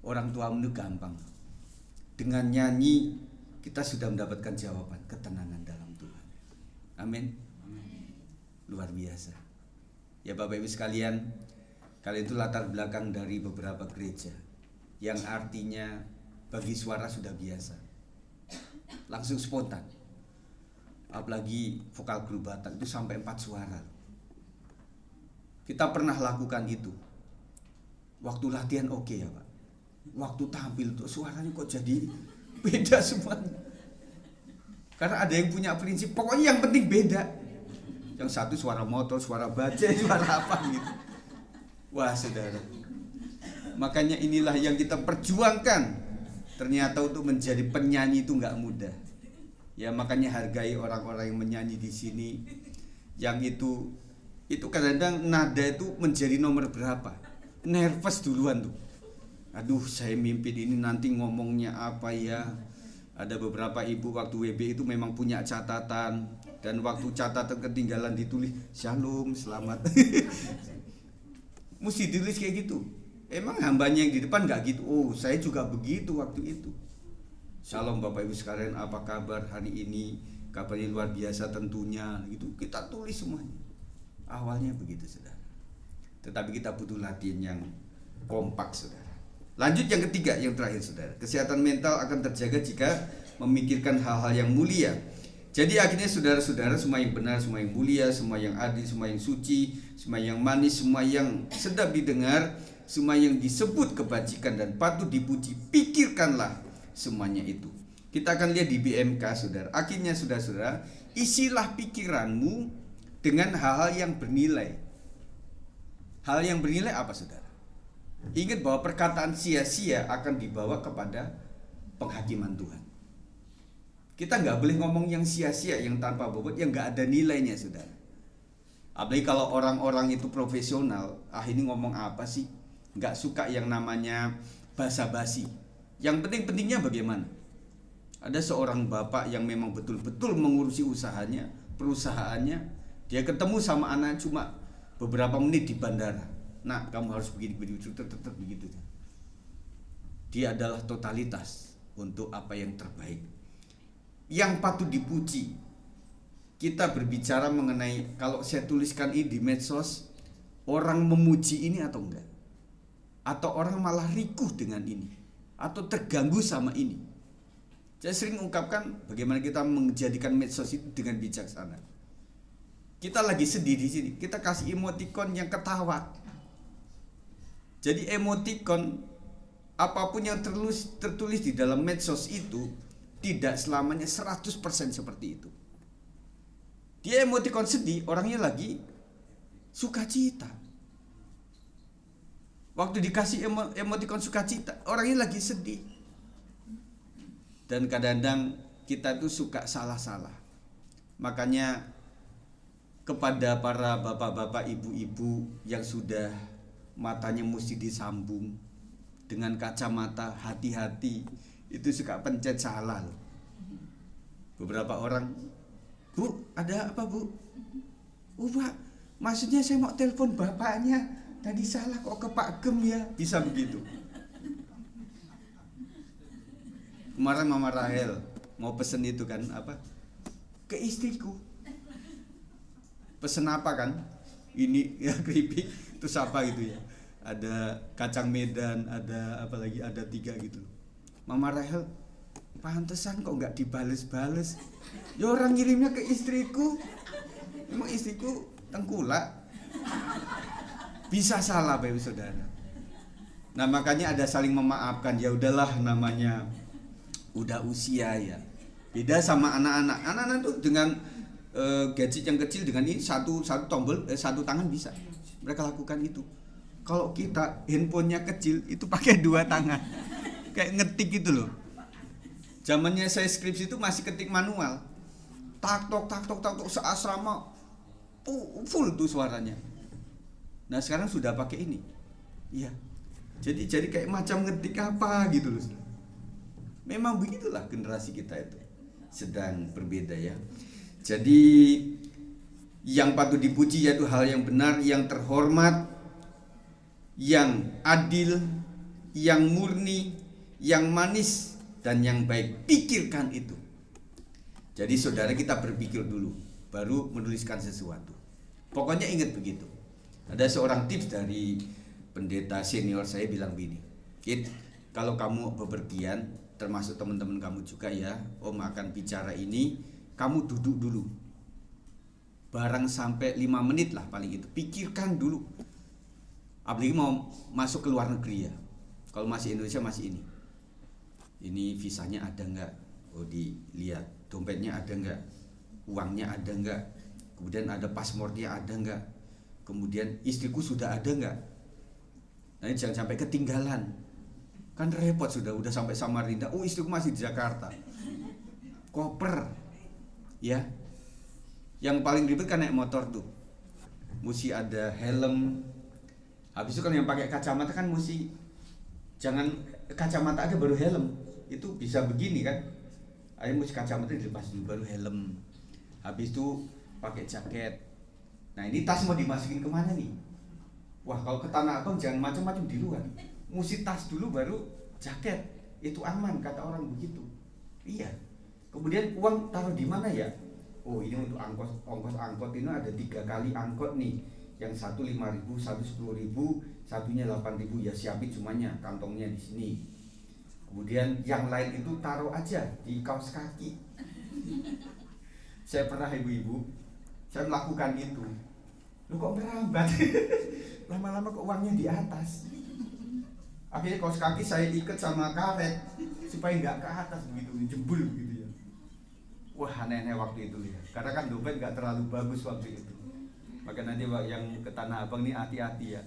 Orang tua itu gampang. Dengan nyanyi kita sudah mendapatkan jawaban, ketenangan dalam Tuhan. Amin. Luar biasa. Ya Bapak Ibu sekalian, kalian itu latar belakang dari beberapa gereja yang artinya bagi suara sudah biasa, langsung spontan. Apalagi vokal grup Batak itu sampai 4 suara. Kita pernah lakukan itu. Waktu latihan oke ya Pak. Waktu tampil tuh suaranya kok jadi beda semuanya. Karena ada yang punya prinsip, pokoknya yang penting beda. Yang satu suara motor, suara bajai, suara apa gitu. Wah saudara, makanya inilah yang kita perjuangkan. Ternyata untuk menjadi penyanyi itu nggak mudah. Ya makanya hargai orang-orang yang menyanyi di sini. Yang itu kadang-kadang nada itu menjadi nomor berapa. Nervous duluan tuh. Aduh saya mimpin ini nanti ngomongnya apa ya. Ada beberapa ibu waktu WB itu memang punya catatan. Dan waktu catatan ketinggalan ditulis Shalom, selamat. Mesti ditulis kayak gitu. Emang hambanya yang di depan gak gitu? Oh saya juga begitu waktu itu. Shalom Bapak Ibu sekalian, apa kabar hari ini? Kabarnya luar biasa tentunya gitu. Kita tulis semuanya. Awalnya begitu saudara. Tetapi kita butuh latihan yang kompak saudara. Lanjut yang ketiga, yang terakhir saudara. Kesehatan mental akan terjaga jika memikirkan hal-hal yang mulia. Jadi akhirnya saudara-saudara, semua yang benar, semua yang mulia, semua yang adil, semua yang suci, semua yang manis, semua yang sedap didengar, semua yang disebut kebajikan dan patut dipuji, pikirkanlah semuanya itu. Kita akan lihat di BMK, saudara. Akhirnya, saudara-saudara, isilah pikiranmu dengan hal-hal yang bernilai. Hal yang bernilai apa, saudara? Ingat bahwa perkataan sia-sia akan dibawa kepada penghakiman Tuhan. Kita nggak boleh ngomong yang sia-sia, yang tanpa bobot, yang nggak ada nilainya, saudara. Apalagi kalau orang-orang itu profesional, ini ngomong apa sih? Nggak suka yang namanya basa-basi. Yang penting-pentingnya bagaimana? Ada seorang bapak yang memang betul-betul mengurusi usahanya, perusahaannya. Dia ketemu sama anak cuma beberapa menit di bandara. Nah, kamu harus begini, tetap begitu. Dia adalah totalitas untuk apa yang terbaik, yang patut dipuji. Kita berbicara mengenai, kalau saya tuliskan ini di medsos, orang memuji ini atau enggak? Atau orang malah rikuh dengan ini, atau terganggu sama ini. Saya sering ungkapkan bagaimana kita menjadikan medsos itu dengan bijaksana. Kita lagi sedih di sini, kita kasih emoticon yang ketawa. Jadi emoticon apapun yang tertulis di dalam medsos itu tidak selamanya 100% seperti itu. Dia emoticon sedih, orangnya lagi sukacita. Waktu dikasih emoticon sukacita, orangnya lagi sedih. Dan kadang-kadang kita tuh suka salah-salah. Makanya kepada para bapak-bapak, ibu-ibu yang sudah matanya mesti disambung dengan kacamata, hati-hati, itu suka pencet salah loh. Beberapa orang, Bu, ada apa Bu? Pak, maksudnya saya mau telepon bapaknya, tadi salah kok ke Pak Gem ya. Bisa begitu. Kemarin Mama Rahel mau pesen itu kan, apa? Ke istriku. Pesen apa kan? Ini ya keripik, terus apa gitu ya. Ada kacang Medan, ada apa lagi, ada 3 gitu. Mama Rahel, pantesan kok nggak dibales-bales. Ya orang ngirimnya ke istriku. Emang istriku tengkulak. Bisa salah Bapak Saudara. Nah, makanya ada saling memaafkan. Ya udahlah, namanya udah usia ya. Beda sama anak-anak. Anak-anak tuh dengan gadget yang kecil, dengan ini satu tombol, satu tangan bisa. Mereka lakukan itu. Kalau kita handphonenya kecil itu pakai 2 tangan. Kayak ngetik gitu loh. Zamannya saya skripsi itu masih ketik manual. Tak tok seasrama full tuh suaranya. Nah, sekarang sudah pakai ini. Iya. Jadi kayak macam ngetik apa gitu loh. Memang begitulah generasi kita itu sedang berbeda ya. Jadi yang patut dipuji yaitu hal yang benar, yang terhormat, yang adil, yang murni, yang manis, dan yang baik. Pikirkan itu. Jadi saudara, kita berpikir dulu baru menuliskan sesuatu. Pokoknya ingat begitu. Ada seorang tips dari pendeta senior saya bilang begini, Kit, kalau kamu bepergian, termasuk teman-teman kamu juga ya, Om akan bicara ini, kamu duduk dulu barang sampai 5 menit lah paling itu, pikirkan dulu. Apalagi mau masuk ke luar negeri ya, kalau masih Indonesia masih ini visanya ada nggak, oh dilihat, dompetnya ada nggak, uangnya ada nggak, kemudian ada paspornya ada nggak, kemudian istriku sudah ada nggak. Nah, jangan sampai ketinggalan. Kan repot udah sampai Samarinda. Oh, istriku masih di Jakarta. Koper. Ya. Yang paling ribet kan naik motor tuh. Mesti ada helm. Habis itu kan yang pakai kacamata kan mesti jangan kacamata ada baru helm. Itu bisa begini kan. Ayo mesti kacamata dilepas dulu baru helm. Habis itu pakai jaket. Nah, ini tas mau dimasukin kemana nih? Wah, kalau ke Tanah Abang jangan macam-macam di luar. Mesti tas dulu baru jaket. Itu aman kata orang begitu. Iya. Kemudian uang taruh di mana ya? Oh, ini untuk ongkos angkot ini ada 3 kali angkot nih. Yang satu 5.000, satu 10.000, satunya 8.000, ya siapin semuanya, kantongnya di sini. Kemudian yang lain itu taruh aja di kaos kaki. Saya pernah ibu-ibu, saya melakukan itu. Lu kok merambat? Lama-lama kok uangnya di atas. Akhirnya kaos kaki saya ikat sama karet supaya nggak ke atas begitu, jebul begitu ya. Wah, aneh-aneh waktu itu ya. Karena kan dompet nggak terlalu bagus waktu itu. Maka nanti yang ke Tanah Abang nih hati-hati ya.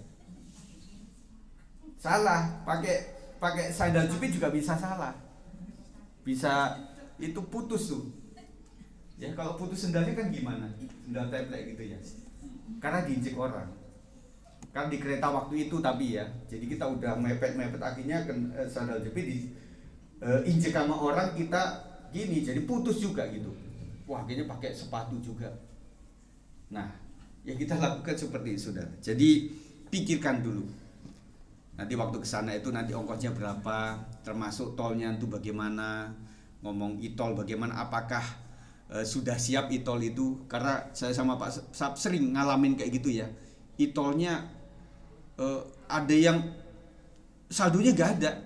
Salah, pakai sandal jepit juga bisa salah. Bisa itu putus tuh. Ya kalau putus sendalnya kan gimana? Sendal template gitu ya. Karena diinjek orang. Kan di kereta waktu itu tapi ya. Jadi kita udah mepet-mepet akhirnya sandal jepit injek sama orang kita gini, jadi putus juga gitu. Wah, akhirnya pakai sepatu juga. Nah, ya kita lakukan seperti itu, saudara. Jadi pikirkan dulu. Nanti waktu ke sana itu nanti ongkosnya berapa, termasuk tolnya itu bagaimana, ngomong e-tol bagaimana, apakah sudah siap e-tol itu? Karena saya sama Pak Sab sering ngalamin kayak gitu ya. E-tolnya ada yang saldonya gak ada.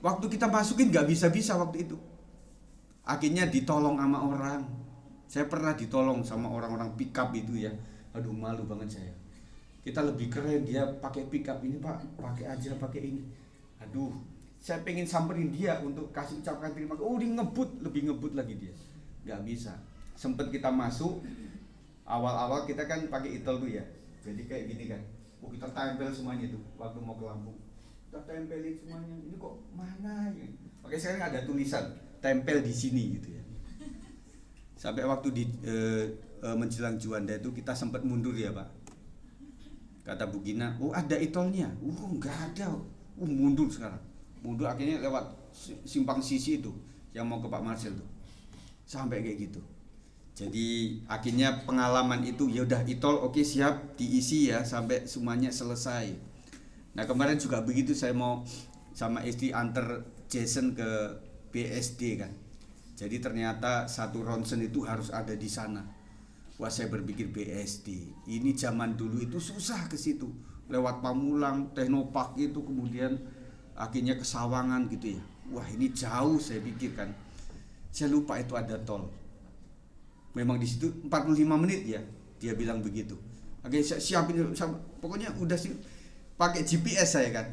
Waktu kita masukin gak bisa-bisa waktu itu. Akhirnya ditolong sama orang. Saya pernah ditolong sama orang-orang pick up itu ya. Aduh, malu banget saya. Kita lebih keren, dia pakai pick up ini, Pak, pakai aja pakai ini. Aduh, saya pengen samperin dia untuk kasih ucapkan terima kasih. Oh, dia ngebut, lebih ngebut lagi dia. Gak bisa. Sempet kita masuk, awal-awal kita kan pakai e-tol tuh ya. Jadi kayak gini kan. Oh, kita tempel semuanya tuh waktu mau ke Lampung. Kita tempelin semuanya. Ini kok mana ya? Oke, sekarang ada tulisan tempel di sini gitu ya. Sampai waktu di menjelang Juanda itu kita sempat mundur ya, Pak. Kata Bu Gina, oh ada e-tolnya. Enggak ada. Mundur sekarang. Mundur akhirnya lewat simpang Sisi itu yang mau ke Pak Marcel tuh. Sampai kayak gitu. Jadi akhirnya pengalaman itu ya udah e-tol oke, siap diisi ya sampai semuanya selesai. Nah, kemarin juga begitu, saya mau sama istri antar Jason ke BSD kan. Jadi ternyata satu ronsen itu harus ada di sana. Wah, saya berpikir BSD. Ini zaman dulu itu susah ke situ. Lewat Pamulang, Teknopark itu kemudian akhirnya ke Sawangan gitu ya. Wah, ini jauh saya pikirkan. Saya lupa itu ada tol. Memang di situ 45 menit ya. Dia bilang begitu. Oke, siapin pokoknya udah sih pakai GPS saya kan.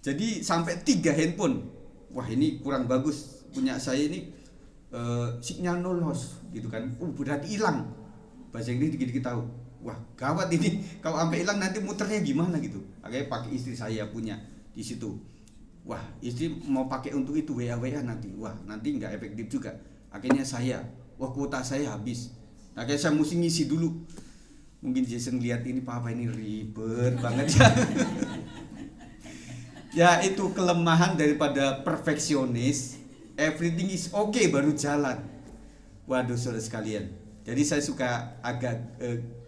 Jadi sampai 3 handphone. Wah, ini kurang bagus punya saya ini, sinyal no loss gitu kan. Berarti hilang. Bahasa Inggris dikit-dikit tahu. Wah, gawat ini. Kalau sampai hilang nanti muternya gimana gitu. Akhirnya pakai istri saya punya di situ. Wah, istri mau pakai untuk itu WA nanti. Wah, nanti nggak efektif juga. Akhirnya saya, wah kuota saya habis. Akhirnya saya mesti ngisi dulu. Mungkin Jason lihat ini papa ini ribet banget ya. Ya, itu kelemahan daripada perfeksionis. Everything is okay baru jalan. Waduh, saudara sekalian. Jadi saya suka agak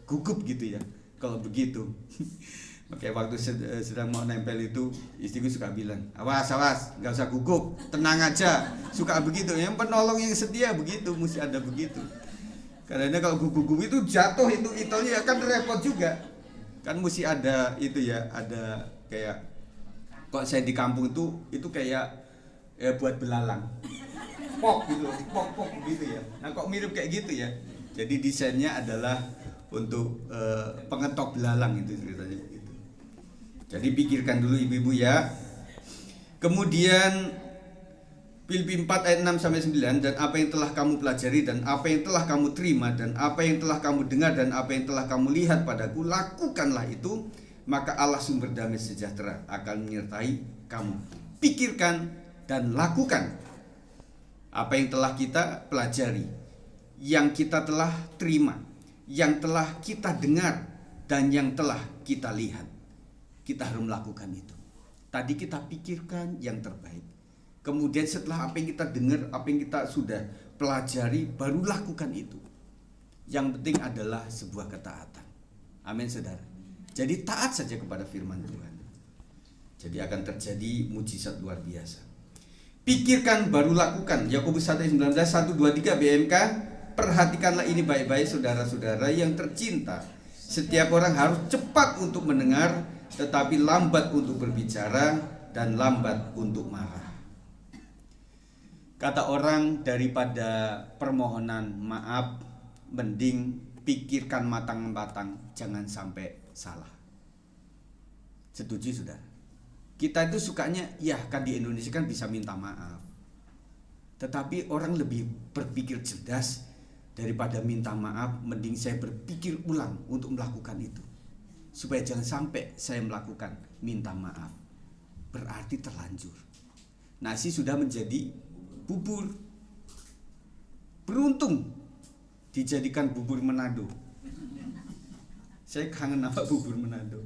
gugup gitu ya kalau begitu. Oke, waktu sedang mau nempel itu istriku suka bilang, awas, nggak usah gugup, tenang aja. Suka begitu. Yang penolong yang setia begitu, mesti ada begitu. Karena kalau gugup itu jatuh itu itolnya kan repot juga. Kan mesti ada itu ya, ada kayak kok saya di kampung itu kayak buat belalang. Pok gitu, pok gitu ya. Nah, kok mirip kayak gitu ya. Jadi desainnya adalah untuk pengetok belalang itu ceritanya begitu. Jadi pikirkan dulu ibu-ibu ya. Kemudian Filipi 4 ayat 6 sampai 9, dan apa yang telah kamu pelajari dan apa yang telah kamu terima dan apa yang telah kamu dengar dan apa yang telah kamu lihat padaku, lakukanlah itu, maka Allah sumber damai sejahtera akan menyertai kamu. Pikirkan dan lakukan apa yang telah kita pelajari, yang kita telah terima, yang telah kita dengar dan yang telah kita lihat. Kita harus melakukan itu. Tadi kita pikirkan yang terbaik. Kemudian setelah apa yang kita dengar, apa yang kita sudah pelajari, baru lakukan itu. Yang penting adalah sebuah ketaatan. Amin, saudara. Jadi taat saja kepada firman Tuhan. Jadi akan terjadi mujizat luar biasa. Pikirkan baru lakukan. Yakobus 1:19, 1, 2, 3 BMK. Perhatikanlah ini baik-baik, saudara-saudara yang tercinta. Setiap orang harus cepat untuk mendengar, tetapi lambat untuk berbicara dan lambat untuk marah. Kata orang, daripada permohonan maaf, mending pikirkan matang-matang, jangan sampai salah. Setuju, saudara? Kita itu sukanya, ya kan di Indonesia kan bisa minta maaf. Tetapi orang lebih berpikir cerdas, daripada minta maaf, mending saya berpikir ulang untuk melakukan itu. Supaya jangan sampai saya melakukan minta maaf. Berarti terlanjur. Nasi sudah menjadi bubur. Beruntung dijadikan bubur Manado. Saya kangen apa bubur Manado.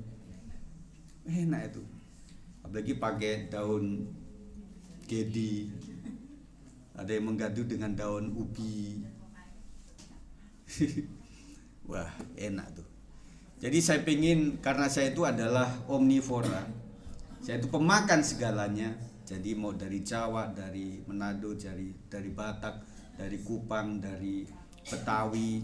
Enak itu. Apalagi pakai daun gedi, ada yang menggadu dengan daun ubi. Wah, enak tuh. Jadi saya pengen, karena saya itu adalah omnivora, saya itu pemakan segalanya. Jadi mau dari Jawa, dari Manado, dari Batak, dari Kupang, dari Betawi,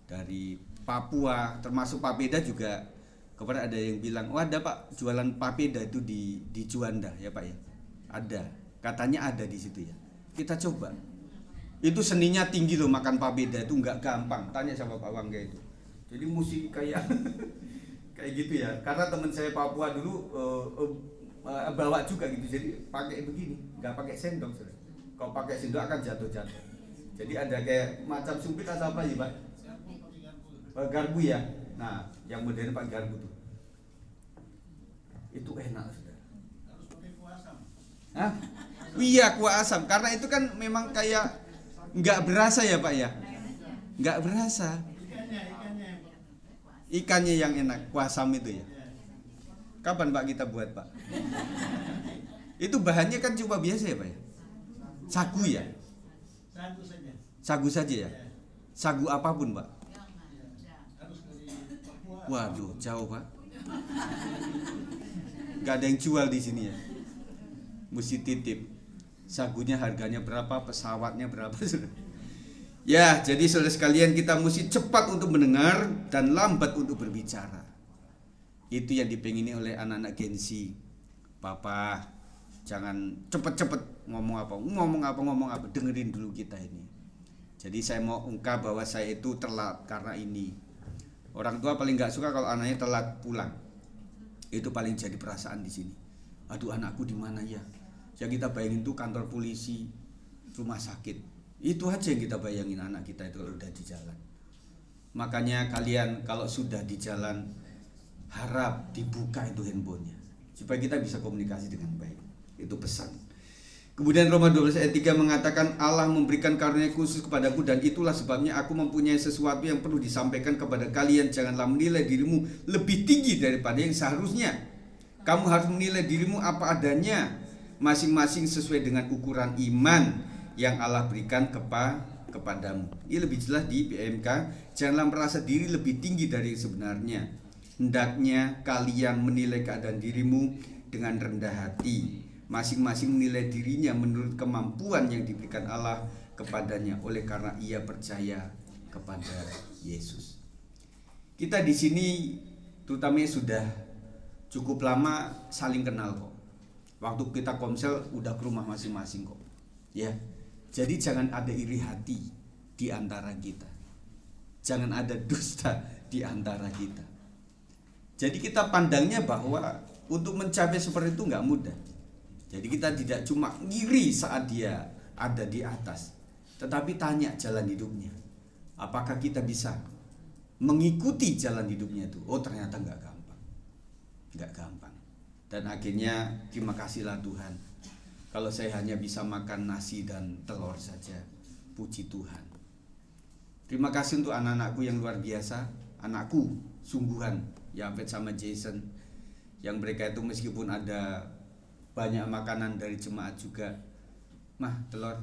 dari Papua, termasuk papeda juga. Kemarin ada yang bilang, oh ada Pak jualan papeda itu di Juanda ya Pak ya. Ada, katanya ada di situ ya. Kita coba. Itu seninya tinggi loh, makan papeda itu nggak gampang. Tanya sama Pak Wangga itu. Jadi mesti kayak kayak gitu ya. Karena teman saya Papua dulu bawa juga gitu. Jadi pakai begini, nggak pakai sendok. Kalau pakai sendok akan jatuh-jatuh. Jadi ada kayak macam sumpit atau apa sih Pak? Garpu ya. Nah, yang modern Pak garpu tuh. Itu enak sudah. Harus pakai kuah asam. Hah? Iya, kuah asam. Karena itu kan memang kayak nggak berasa ya Pak ya. Nggak berasa. Ikannya yang enak, kuah asam itu ya. Kapan Pak kita buat Pak? Itu bahannya kan cuma biasa ya Pak ya. Sagu ya. Sagu saja. Sagu saja ya. Sagu apapun Pak. Harus dari Papua. Waduh, jauh Pak. Gak ada yang jual di sini ya. Mesti titip. Sagunya harganya berapa, pesawatnya berapa. Ya, jadi saudara sekalian, kita mesti cepat untuk mendengar dan lambat untuk berbicara. Itu yang dipengini oleh anak-anak Gen Z. Papa, jangan cepet-cepet ngomong apa, dengerin dulu kita ini. Jadi saya mau ungkap bahwa saya itu telat karena ini. Orang tua paling gak suka kalau anaknya telat pulang. Itu paling jadi perasaan di sini. Aduh, anakku di mana ya? Yang kita bayangin tuh kantor polisi, rumah sakit. Itu aja yang kita bayangin anak kita itu kalau udah di jalan. Makanya kalian kalau sudah di jalan, harap dibuka itu handphonenya supaya kita bisa komunikasi dengan baik. Itu pesan. Kemudian Roma 12 ayat 3 mengatakan, Allah memberikan karunia khusus kepadaku dan itulah sebabnya aku mempunyai sesuatu yang perlu disampaikan kepada kalian. Janganlah menilai dirimu lebih tinggi daripada yang seharusnya. Kamu harus menilai dirimu apa adanya, masing-masing sesuai dengan ukuran iman yang Allah berikan kepadamu. Ini lebih jelas di PMK. Janganlah merasa diri lebih tinggi dari yang sebenarnya. Hendaknya kalian menilai keadaan dirimu dengan rendah hati. Masing-masing menilai dirinya menurut kemampuan yang diberikan Allah kepadanya oleh karena ia percaya kepada Yesus. Kita di sini terutamanya sudah cukup lama saling kenal kok. Waktu kita komsel udah ke rumah masing-masing kok. Ya. Jadi jangan ada iri hati di antara kita. Jangan ada dusta di antara kita. Jadi kita pandangnya bahwa untuk mencapai seperti itu nggak mudah. Jadi kita tidak cuma ngiri saat dia ada di atas, tetapi tanya jalan hidupnya. Apakah kita bisa mengikuti jalan hidupnya itu? Oh, ternyata nggak gampang. Nggak gampang. Dan akhirnya terima kasihlah Tuhan. Kalau saya hanya bisa makan nasi dan telur saja, puji Tuhan. Terima kasih untuk anak-anakku yang luar biasa, anakku sungguhan, Yafet sama Jason, yang mereka itu meskipun ada banyak makanan dari jemaat juga, mah telur.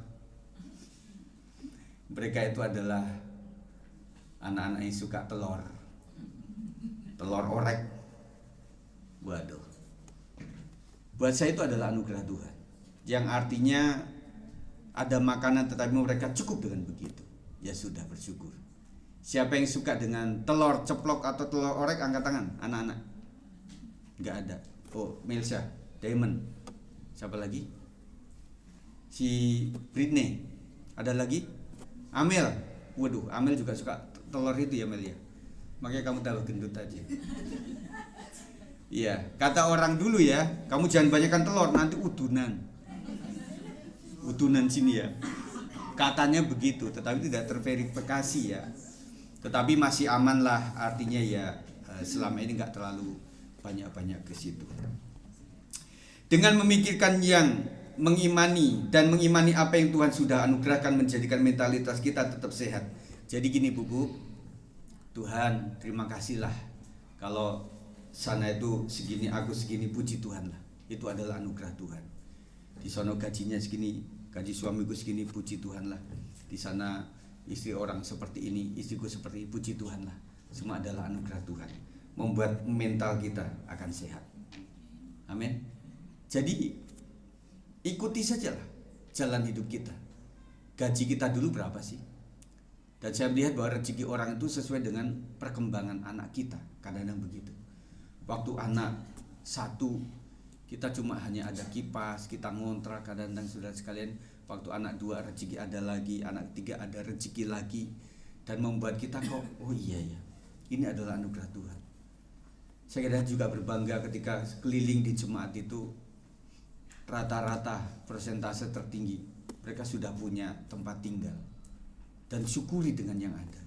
Mereka itu adalah anak-anak yang suka telur orek. Waduh. Buat saya itu adalah anugerah Tuhan, yang artinya ada makanan tetapi mereka cukup dengan begitu. Ya sudah, bersyukur. Siapa yang suka dengan telur ceplok atau telur orek, angkat tangan, anak-anak. Nggak ada. Oh, Melsa, Diamond. Siapa lagi? Si Britney. Ada lagi? Amel. Waduh, Amel juga suka telur itu ya Mel ya. Makanya kamu tambah gendut aja. Iya, kata orang dulu ya, kamu jangan banyakkan telur nanti udunan. Udunan sini ya. Katanya begitu, tetapi tidak terverifikasi ya. Tetapi masih aman lah, artinya ya selama ini nggak terlalu banyak-banyak ke situ. Dengan memikirkan yang mengimani dan mengimani apa yang Tuhan sudah anugerahkan, menjadikan mentalitas kita tetap sehat. Jadi gini Bu, Tuhan terima kasih lah kalau sana itu segini, aku segini, puji Tuhan lah. Itu adalah anugerah Tuhan. Di sana gajinya segini, gaji suamiku segini, puji Tuhan lah. Di sana istri orang seperti ini, istriku seperti ini, puji Tuhan lah. Semua adalah anugerah Tuhan, membuat mental kita akan sehat. Amin. Jadi ikuti sajalah jalan hidup kita. Gaji kita dulu berapa sih? Dan saya melihat bahwa rezeki orang itu sesuai dengan perkembangan anak kita. Kadang-kadang begitu. Waktu anak satu, kita cuma hanya ada kipas, kita ngontrak. Kadang-kadang saudara sekalian, waktu anak dua rezeki ada lagi, anak tiga ada rezeki lagi. Dan membuat kita kok, oh iya ya, ini adalah anugerah Tuhan. Saya kadang juga berbangga ketika keliling di jemaat itu, rata-rata persentase tertinggi mereka sudah punya tempat tinggal. Dan syukuri dengan yang ada.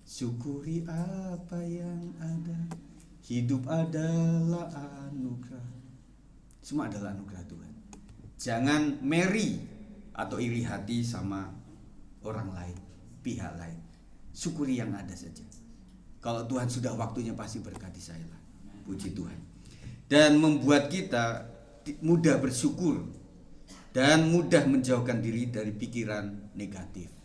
Syukuri apa yang ada. Hidup adalah anugerah. Semua adalah anugerah Tuhan. Jangan meri atau iri hati sama orang lain, pihak lain. Syukuri yang ada saja. Kalau Tuhan sudah waktunya pasti berkati saya lah. Puji Tuhan. Dan membuat kita mudah bersyukur dan mudah menjauhkan diri dari pikiran negatif.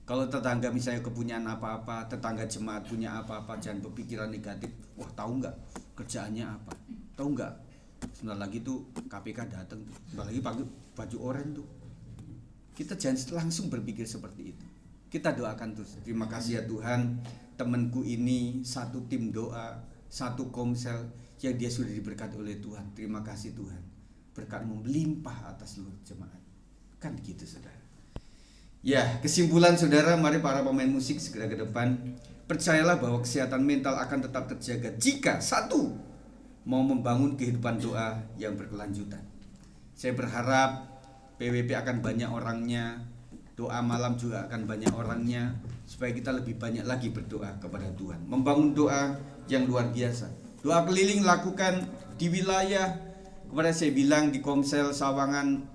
Kalau tetangga misalnya kepunyaan apa-apa, tetangga jemaat punya apa-apa, jangan berpikiran negatif. Wah, tahu nggak kerjaannya apa? Tahu nggak? Sebentar lagi tuh KPK datang, sebentar lagi pakai baju oranye tuh. Kita jangan langsung berpikir seperti itu. Kita doakan terus. Terima kasih ya Tuhan, temanku ini satu tim doa, satu komsel yang dia sudah diberkati oleh Tuhan. Terima kasih Tuhan. Berkat-Mu melimpah atas seluruh jemaat. Kan gitu saudara. Ya, kesimpulan saudara, mari para pemain musik segera ke depan. Percayalah bahwa kesehatan mental akan tetap terjaga jika satu, mau membangun kehidupan doa yang berkelanjutan. Saya berharap PWP akan banyak orangnya, doa malam juga akan banyak orangnya, supaya kita lebih banyak lagi berdoa kepada Tuhan. Membangun doa yang luar biasa. Doa keliling lakukan di wilayah, kepada saya bilang di Komsel Sawangan,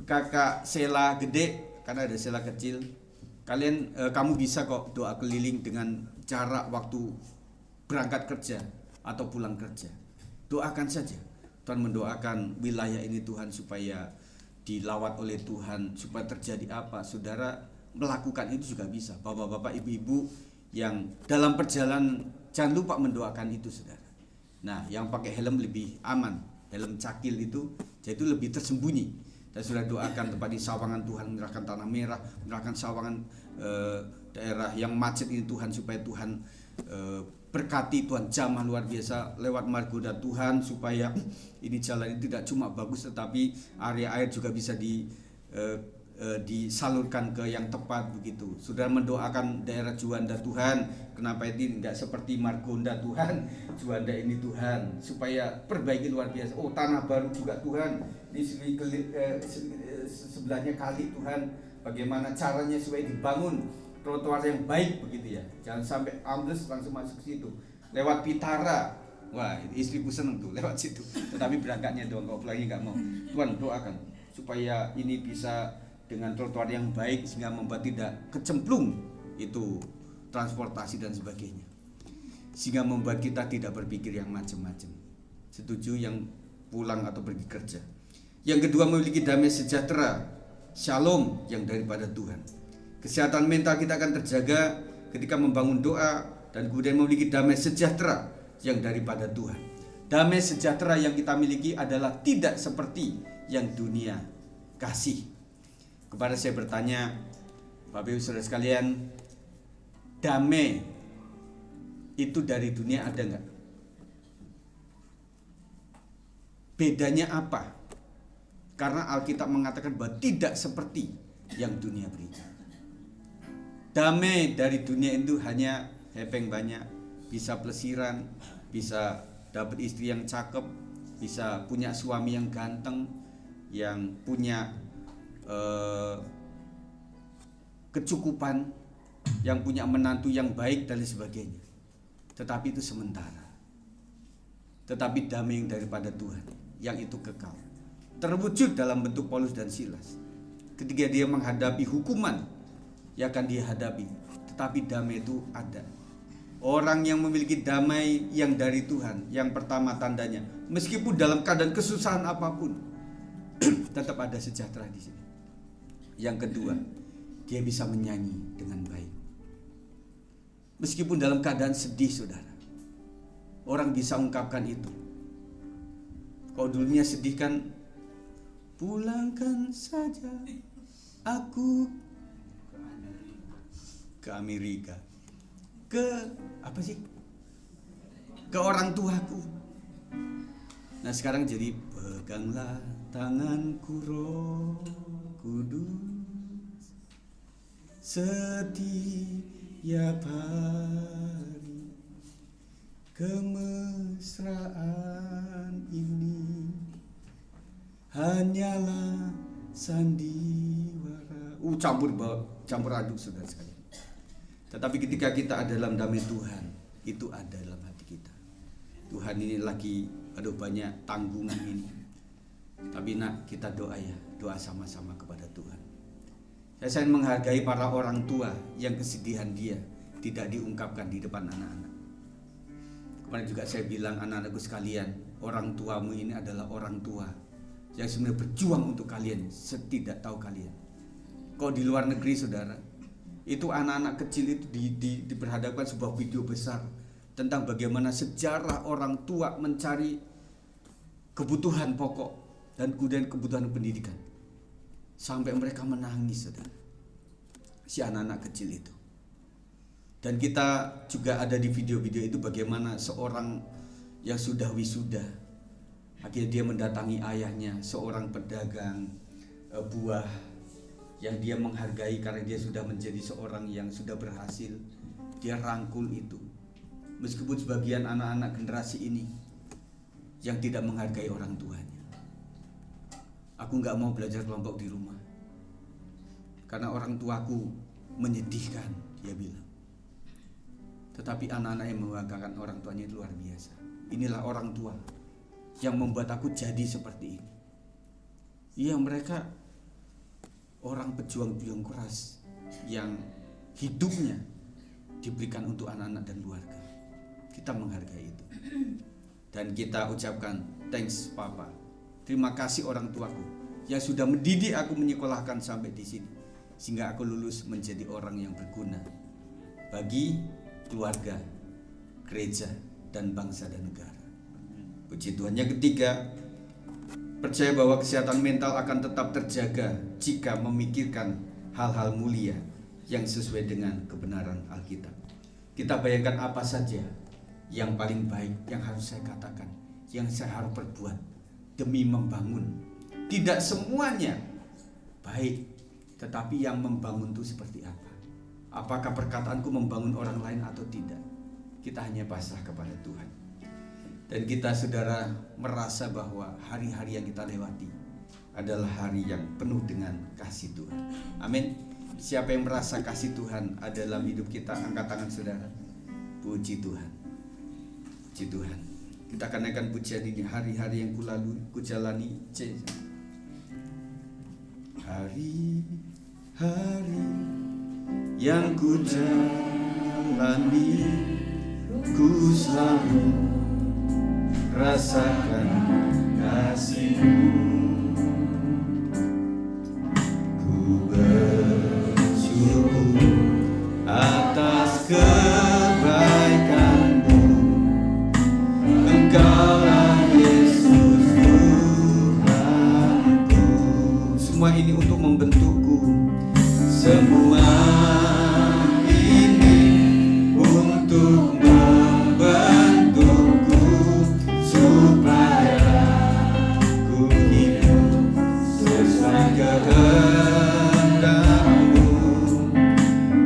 Kakak Sela Gede, karena ada Sela kecil. Kamu bisa kok doa keliling dengan jarak waktu berangkat kerja atau pulang kerja. Doakan saja. Tuhan mendoakan wilayah ini Tuhan supaya dilawat oleh Tuhan, supaya terjadi apa. Saudara melakukan itu juga bisa. Bapak-bapak, ibu-ibu yang dalam perjalanan, jangan lupa mendoakan itu saudara. Nah, yang pakai helm lebih aman. Helm cakil itu jadi lebih tersembunyi. Dan sudah doakan tempat di Sawangan, Tuhan menyerahkan tanah merah, menyerahkan Sawangan, daerah yang macet ini Tuhan, supaya Tuhan berkati, Tuhan jamah luar biasa lewat margoda Tuhan, supaya ini jalan ini tidak cuma bagus tetapi area air juga bisa disalurkan ke yang tepat begitu. Sudah mendoakan daerah Juanda Tuhan, kenapa ini tidak seperti Margonda Tuhan, Juanda ini Tuhan, supaya perbaiki luar biasa. Oh, tanah baru juga Tuhan, di sebelahnya kali Tuhan, bagaimana caranya supaya dibangun trotoar yang baik begitu ya. Jangan sampai ambles langsung masuk situ. Lewat Pitara. Wah, istriku seneng tuh lewat situ. Tetapi berangkatnya doang, kalau pulangnya nggak mau. Tuhan doakan supaya ini bisa dengan trotoar yang baik sehingga membuat tidak kecemplung itu transportasi dan sebagainya. Sehingga membuat kita tidak berpikir yang macam-macam. Setuju yang pulang atau pergi kerja. Yang kedua, memiliki damai sejahtera, shalom yang daripada Tuhan. Kesehatan mental kita akan terjaga ketika membangun doa dan kemudian memiliki damai sejahtera yang daripada Tuhan. Damai sejahtera yang kita miliki adalah tidak seperti yang dunia kasih. Kepada saya bertanya, Bapak Ibu Saudara sekalian, damai itu dari dunia ada enggak? Bedanya apa? Karena Alkitab mengatakan bahwa tidak seperti yang dunia berikan. Damai dari dunia itu hanya hepeng banyak, bisa pelesiran, bisa dapat istri yang cakep, bisa punya suami yang ganteng, yang punya kecukupan, yang punya menantu yang baik dan lain sebagainya. Tetapi itu sementara. Tetapi damai yang daripada Tuhan, yang itu kekal, terwujud dalam bentuk Paulus dan Silas. Ketika dia menghadapi hukuman yang akan dia hadapi, tetapi damai itu ada. Orang yang memiliki damai yang dari Tuhan, yang pertama tandanya, meskipun dalam keadaan kesusahan apapun, tetap ada sejahtera di sini. Yang kedua, dia bisa menyanyi dengan baik. Meskipun dalam keadaan sedih, saudara, orang bisa ungkapkan itu. Kalau dulunya sedih kan, pulangkan saja aku ke Amerika, ke orang tuaku. Nah sekarang jadi peganglah tanganku Roh Kudus, setiap hari kemesraan ini hanyalah sandiwara. Campur aduk saudara sekalian. Tetapi ketika kita ada dalam damai Tuhan, itu ada dalam hati kita. Tuhan ini lagi banyak tanggungan ini. Tapi nak, kita doa ya, doa sama-sama kepada Tuhan. Saya menghargai para orang tua yang kesedihan dia tidak diungkapkan di depan anak-anak. Kemarin juga saya bilang, anak-anakku sekalian, orang tuamu ini adalah orang tua yang sebenarnya berjuang untuk kalian, setidak tahu kalian. Kalau di luar negeri saudara, itu anak-anak kecil itu diperhadapkan sebuah video besar tentang bagaimana sejarah orang tua mencari kebutuhan pokok dan kemudian kebutuhan pendidikan, sampai mereka menangis saudara, si anak-anak kecil itu. Dan kita juga ada di video-video itu bagaimana seorang yang sudah wisuda, akhirnya dia mendatangi ayahnya, seorang pedagang buah yang dia menghargai karena dia sudah menjadi seorang yang sudah berhasil. Dia rangkul itu. Meskipun sebagian anak-anak generasi ini yang tidak menghargai orang tuanya. Aku gak mau belajar kelompok di rumah karena orang tuaku menyedihkan, dia bilang. Tetapi anak-anak yang membanggakan orang tuanya itu luar biasa. Inilah orang tua yang membuat aku jadi seperti ini. Iya, mereka orang pejuang-pejuang keras yang hidupnya diberikan untuk anak-anak dan keluarga. Kita menghargai itu. Dan kita ucapkan thanks Papa. Terima kasih orang tuaku yang sudah mendidik aku, menyekolahkan sampai di sini, sehingga aku lulus menjadi orang yang berguna bagi keluarga, gereja, dan bangsa dan negara. Puji Tuhan. Yang ketiga, percaya bahwa kesehatan mental akan tetap terjaga jika memikirkan hal-hal mulia yang sesuai dengan kebenaran Alkitab. Kita bayangkan apa saja yang paling baik yang harus saya katakan, yang saya harus perbuat demi membangun. Tidak semuanya baik, tetapi yang membangun itu seperti apa? Apakah perkataanku membangun orang lain atau tidak? Kita hanya pasrah kepada Tuhan. Dan kita saudara merasa bahwa hari-hari yang kita lewati adalah hari yang penuh dengan kasih Tuhan. Amin. Siapa yang merasa kasih Tuhan ada dalam hidup kita, angkat tangan saudara. Puji Tuhan. Puji Tuhan. Kita akan naikkan pujian ini. Hari-hari yang kujalani. Hari-hari yang kujalani, ku selalu rasakan kasih-Mu. Ku bersyukur atas kebaikan-Mu. Engkaulah Yesus Tuhanku. Semua ini untuk membentukku. Semua ini untuk membentukku supaya ku hidup sesuai kehendak-Mu.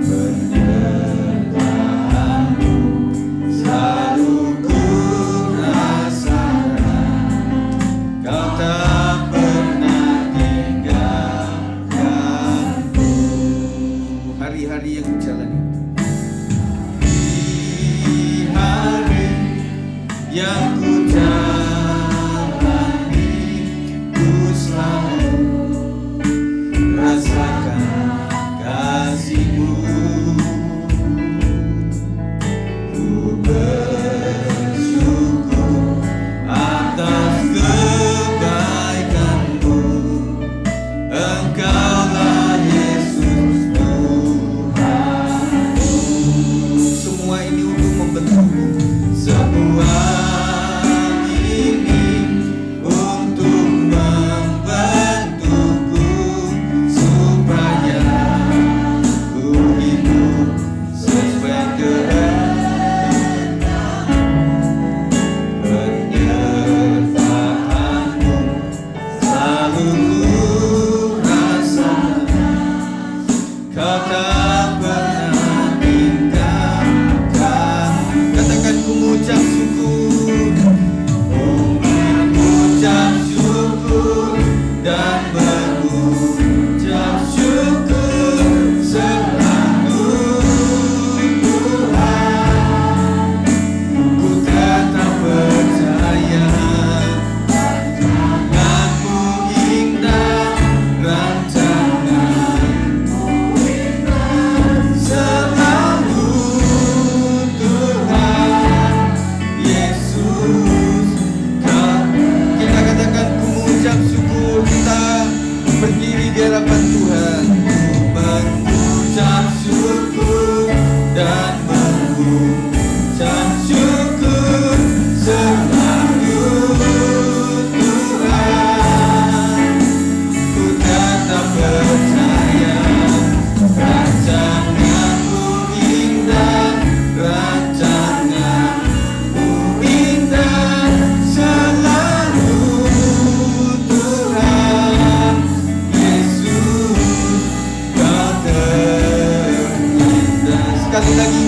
Penyertaan-Mu selalu ku sekali lagi